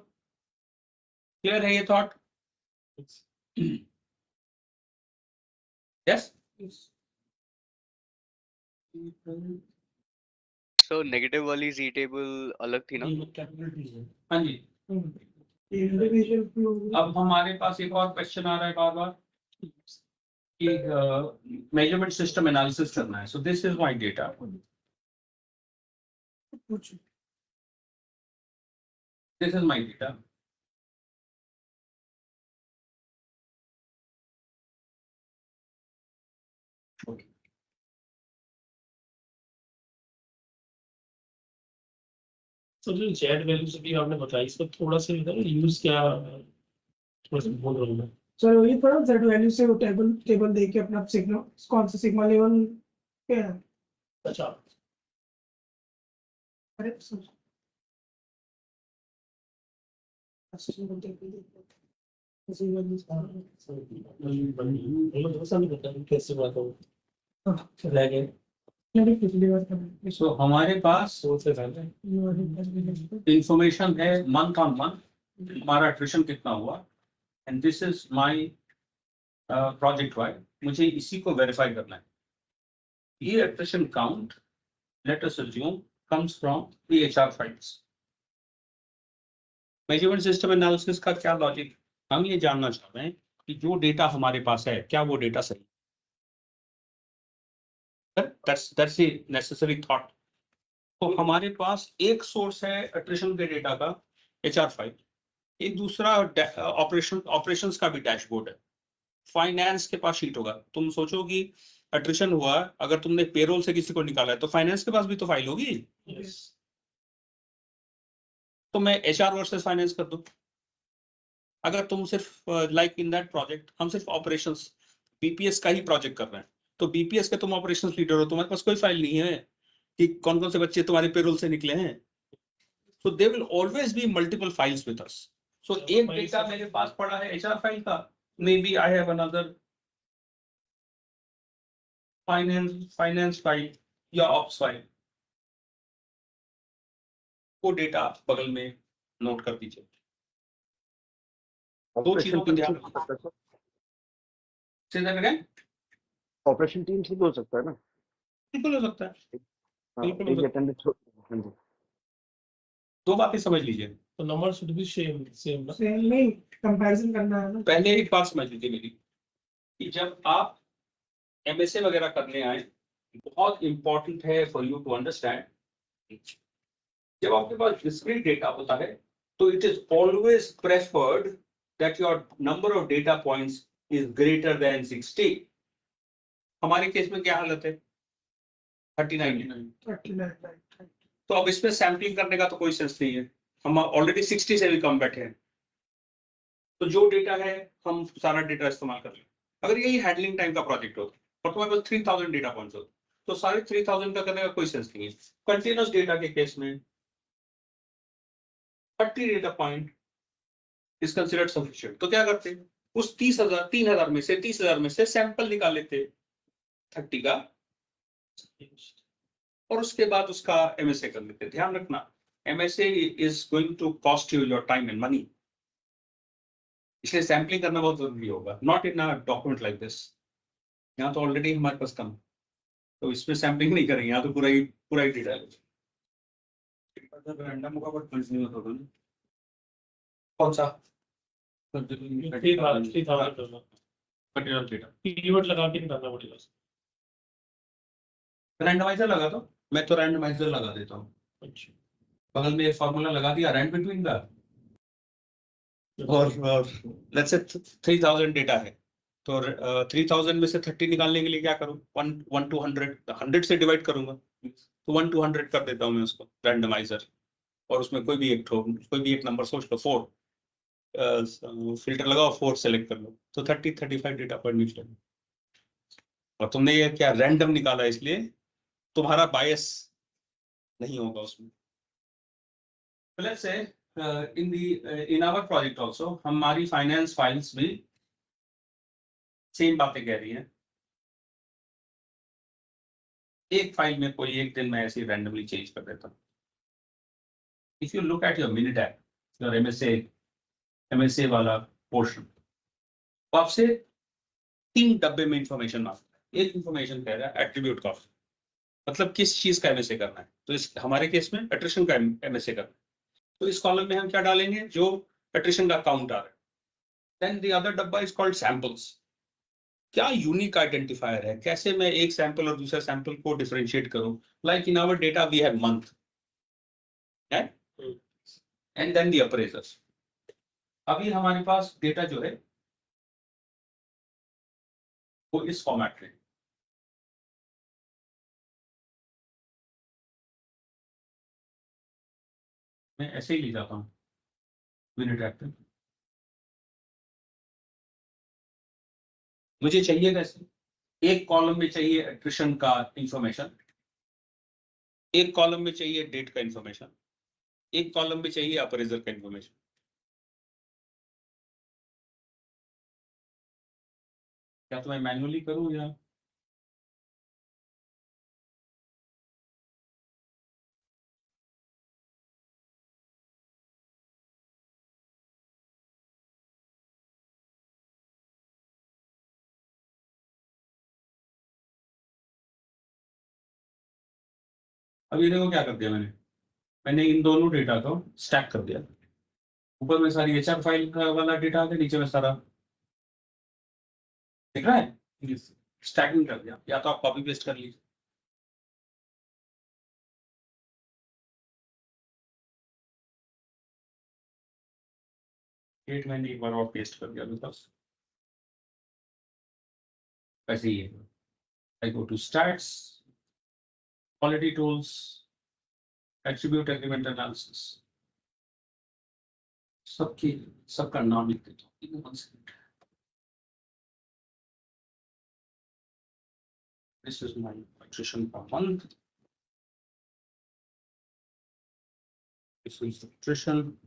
क्लियर है ये थॉट? यस। सो नेगेटिव वाली जी टेबल अलग थी ना? हाँ जी। इंडिविजुअल अब हमारे पास एक और क्वेश्चन आ रहा है बार बार कि मेजरमेंट सिस्टम एनालिसिस करना है। So this is my data. This is my data. Okay. तो जो जेड वैल्यूज अभी आपने बताई इसका थोड़ा सा यूज क्या थोड़ा सा बोल रहा हूँ मैं। सर वही पड़ा जेड वैल्यू से वो टेबल दे के अपना सिग्मा कौन सा सिग्मा लेवल क्या है। अच्छा अरे सर कैसे बात हो So हमारे पास इंफॉर्मेशन है मंथ ऑन मंथ, हमारा अट्रिशन कितना हुआ, and this is my project wide. मुझे इसी को वेरीफाई करना है। ये attrition count let us assume comes from the HR files. Measurement system analysis का क्या लॉजिक? हम ये जानना चाह रहे हैं कि जो डेटा हमारे पास है क्या वो डेटा सही है। That's the necessary thought. तो हमारे पास एक सोर्स है अट्रिशन के डेटा का एचआर फाइल, एक दूसरा ऑपरेशंस का भी डैशबोर्ड है, फाइनेंस के पास शीट होगा। तुम सोचो कि अट्रिशन हुआ, अगर तुमने पेरोल से किसी को निकाला है तो फाइनेंस के पास भी तो फाइल होगी। तो मैं एचआर वर्सेस फाइनेंस कर दूं। अगर तुम सिर्फ लाइक इन दैट प्रोजेक्ट हम सिर्फ ऑपरेशंस बीपीएस का ही प्रोजेक्ट कर रहे हैं, तो बीपीएस के तुम ऑपरेशंस लीडर हो, तुम्हारे पास कोई फाइल नहीं है कि कौन कौन से बच्चे तुम्हारे पेरोल से निकले हैं। So there will always be multiple files with us. So एक डेटा मेरे पास पड़ा है एचआर फाइल का, maybe I have another finance file या ऑप्स फाइल, वो डेटा बगल में नोट कर दीजिए। दो चीजों का ध्यान रखो। ऑपरेशन टीम से भी हो सकता है ना? बिल्कुल हो सकता है, बिल्कुल हो सकता है। अटेंडेंस। हाँ जी, दो बातें समझ लीजिए। तो नंबर शुड बी सेम नहीं कंपैरिजन करना है ना। पहले एक बात समझ लीजिए मेरी, कि जब आप एमएसए वगैरह करने आए, बहुत इंपॉर्टेंट है फॉर यू टू अंडरस्टैंड, जब आपके पास डिस्क्रीट डेटा होता है तो it is always preferred that your number of data points is greater than 60। हमारे केस में क्या हालत है? 39। तो अब इसमें सैम्पलिंग करने का तो कोई सेंस नहीं है, हम ऑलरेडी 60 से भी कम बैठे हैं। तो जो डेटा है हम सारा डेटा इस्तेमाल कर लें। अगर यही हैंडलिंग टाइम का प्रोजेक्ट होता और तुम्हारे पास 3000 डेटा पॉइंट्स होते तो सारे 3000 का करने का कोई सेंस नहीं है। कंटिन्यूअस डेटा के केस में 30 data point is considered sufficient. तो क्या करते, उस 30,000 में से सैंपल निकाल लेते 30 का, और उसके बाद उसका एमएसए कर लेते। ध्यान रखना, MSA is going to cost you your time and money, इसलिए सैम्पलिंग करना बहुत जरूरी होगा। Not in a document like this, यहाँ तो ऑलरेडी हमारे पास कम, तो इसमें सैम्पलिंग नहीं करेंगे, यहाँ तो पूरा ही डिटेल रैंडम होगा, बट कंटिन्यूअस होगा ना। कौन सा कीवर्ड लगा के निकालना पड़ेगा। रैंडमाइजर लगा दो, मैं तो रैंडमाइजर लगा देता हूँ। अच्छा, बगल में एक फार्मूला लगा दिया रैंड बिटवीन का, और लेट्स से 3000 डेटा है, तो 3000 में से 30 निकालने के लिए क्या करूँ, 1 to 100 से डिवाइड करूंगा, तो 1 to 100 कर देता हूँ मैं उसको रैंडमाइजर, और उसमें कोई भी एक नंबर सोच लो, 4 फिल्टर लगाओ, 4 सेलेक्ट कर लो, तो 35 डेटा पॉइंट निकले। और तुमने ये क्या रैंडम निकाला, इसलिए तुम्हारा बायस नहीं होगा उसमें। Let's say in our project also हमारी फाइनेंस फाइल्स भी सेम बातें कह रही हैं। एक फाइल में कोई एक दिन में ऐसे रैंडमली चेंज कर देता हूँ। If you look at your minute app, your MSA वाला पोर्शन, तो आपसे 3 डब्बे में इंफॉर्मेशन मांगता है। एक इंफॉर्मेशन कह रहा है एट्रीब्यूट कॉस्ट, मतलब किस चीज का एमएसए करना है, तो इस हमारे केस में एट्रिशन का एमएसए करना है, तो इस कॉलम में हम क्या डालेंगे, जो एट्रिशन का काउंट आ रहा है। देन द अदर डब्बा इज कॉल्ड सैंपल्स, क्या यूनिक आइडेंटिफायर है, कैसे मैं एक सैंपल और दूसरे सैंपल को डिफरेंशिएट करूं, like in our data we have month and then the appraisers. अभी हमारे पास डेटा जो है वो इस फॉर्मेट में, मैं ऐसे ही ले जाता हूं मिनट ऐप पे। मुझे चाहिए कैसे, एक कॉलम में चाहिए एट्रिशन का इंफॉर्मेशन, एक कॉलम में चाहिए डेट का इंफॉर्मेशन, एक कॉलम में चाहिए अप्रेजर का इंफॉर्मेशन। क्या तो मैं मैन्युअली करूं या अभी देखो क्या कर दिया मैंने इन दोनों डेटा को स्टैक कर दिया। ऊपर में सारी एचआर फाइल का वाला डेटा है, नीचे में सारा दिख रहा है, स्टैकिंग कर दिया। या तो आप कॉपी पेस्ट कर लीजिए, डेट मैंने एक बार और पेस्ट कर दिया मेरे पास, ऐसे ही है। I go to stats, quality tools, attribute agreement analysis, सबका नाम लिख देता हूँ। This is my attrition per month. This is attrition.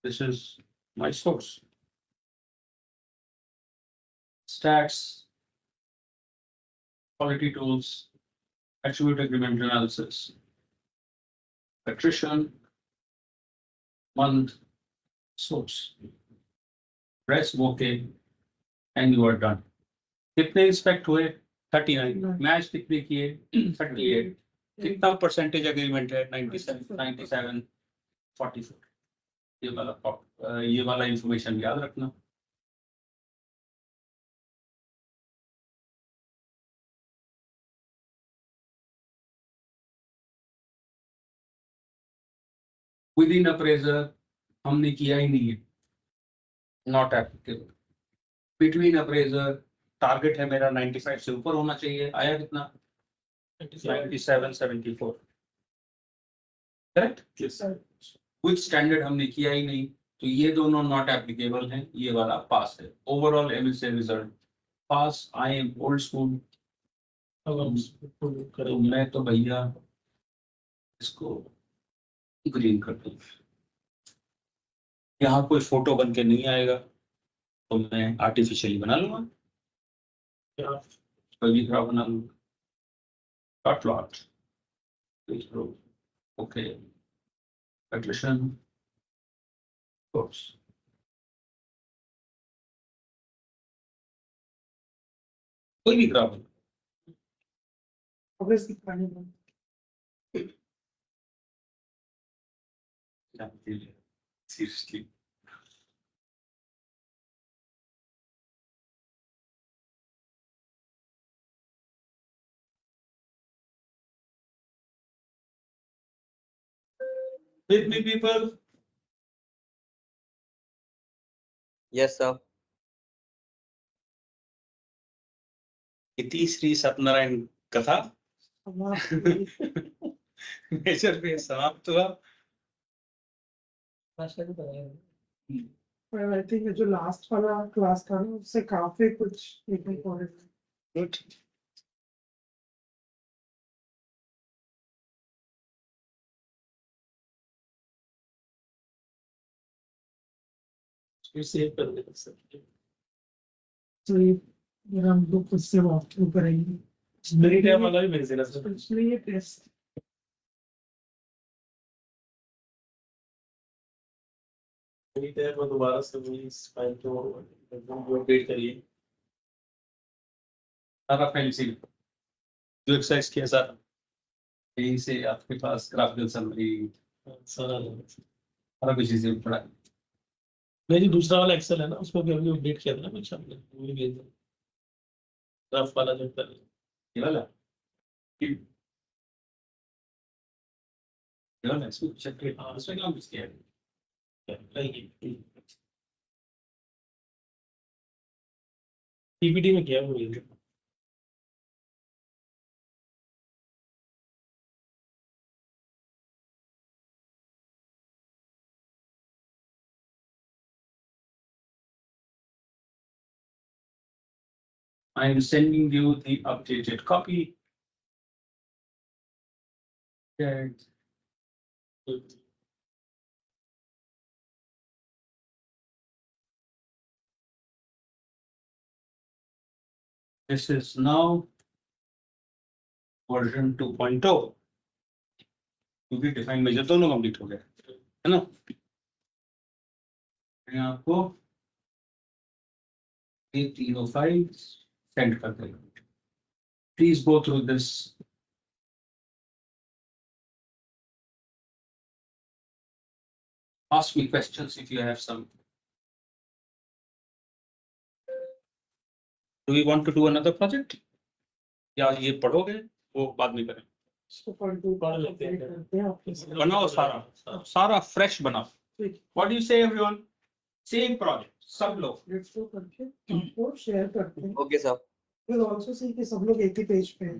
This is my source. Stats, quality tools, attribute agreement analysis, attrition, month, source. Press OK and you are done. कितने inspect हुए 39, match कितने किए 38, कितना परसेंटेज एग्रीमेंट है 97, 44। ये वाला information याद रखना। विद इन अप्रेजर हमने किया ही नहीं है, not applicable. Between appraisal target है मेरा 95 से ऊपर होना चाहिए, आया कितना 97, 74, करेक्ट। विद स्टैंडर्ड हमने किया ही नहीं, तो ये दोनों नॉट एप्लीकेबल हैं, ये वाला पास है। Overall MSA result pass. I am old school, तो मैं तो भैया इसको ग्रीन कर दूं। यहाँ कोई फोटो बन के नहीं आएगा तो मैं आर्टिफिशियली बना लूंगा, कोई भी खराब बना लूंगा। डॉट प्लॉट, ओके, कंडीशन, कोई भी खराब बना। Obviously, पानी में Seriously. With me, people. Yes, sir. इति श्री सत्यनारायण कथा समाप्त। मेजर पे समाप्त हुआ। पर I think ये जो लास्ट वाला क्लास था ना उससे काफी कुछ सीखने को मिला। गुड। सेव कर देना सर। तो ये हम लोग खुद से वॉक थ्रू करेंगे। मेरी टैब वाला भी भेज देना सर। इसलिए ये टेस्ट मेरी टैब में दोबारा से वही इस फाइल को अपडेट करिए। सारा फाइल सी जो एक्सरसाइज किया सारा यहीं से आपके पास ग्राफिकल समरी सारा सारा कुछ इसी में पड़ा है। मेरी दूसरा वाला एक्सेल है ना उसको भी अभी अपडेट किया था ना कुछ हमने, वो भी भेज दो। ग्राफ वाला जो कर ये वाला इसको चेक कर। हाँ इसमें काम किया है। पीपीटी में किया वो भेज दो। I am sending you the updated copy. Okay. This is now version 2.0 क्योंकि डिफाइन मेजर दोनों कंप्लीट हो गए है ना। मैं आपको ये तीनों फाइल सेंड कर देगा। Please go through this. Ask me questions if you have some. Do you want to do another project? या ये पढ़ोगे वो बाद में करें। इसको पढ़ लेते हैं। बनाओ सारा फ्रेश बनाओ। What do you say everyone? Same project सब लोग। Let's go करके आपको शेयर करते हैं। Okay, sir. We'll also see कि सब लोग एक ही पेज पे हैं।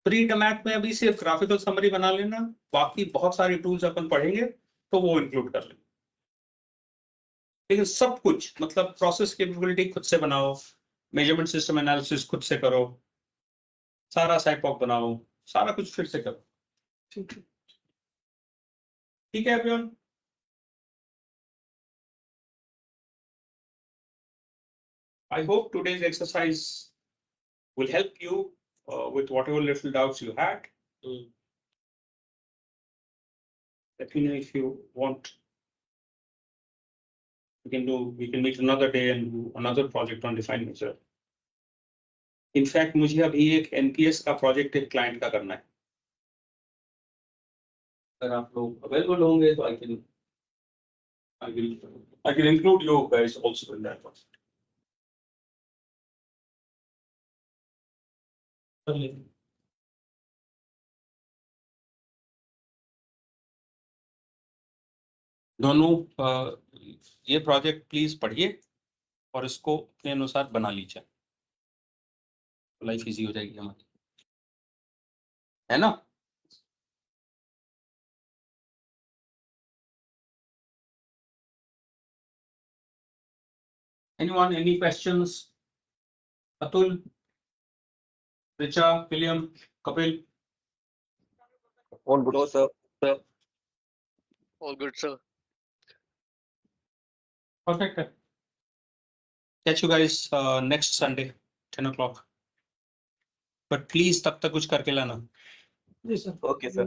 प्री टमैट में अभी सिर्फ ग्राफिकल समरी बना लेना, बाकी बहुत सारे टूल्स अपन पढ़ेंगे तो वो इंक्लूड कर लेंगे। लेकिन सब कुछ मतलब प्रोसेस कैपेबिलिटी खुद से बनाओ, मेजरमेंट सिस्टम एनालिसिस खुद से करो, सारा साइपॉक बनाओ, सारा कुछ फिर से करो। ठीक है everyone. I hope today's exercise will help you with whatever little doubts you had. Let me know if you want. We can meet another day and do another project on defined measure. In fact, मुझे अभी एक NPS का project एक client का करना है। अगर आप लोग अवेलेबल होंगे तो I can include you guys also in that project. दोनों ये प्रोजेक्ट प्लीज पढ़िए और इसको अपने अनुसार बना लीजिए, लाइफ इजी हो जाएगी हमारी, है ना। Anyone, any questions? Atul, Richa, William, Kapil? All good. No, sir. All good, sir. Perfect. Catch you guys next Sunday, 10 o'clock. But please तब तक कुछ करके लाना. जी सर. Okay, sir.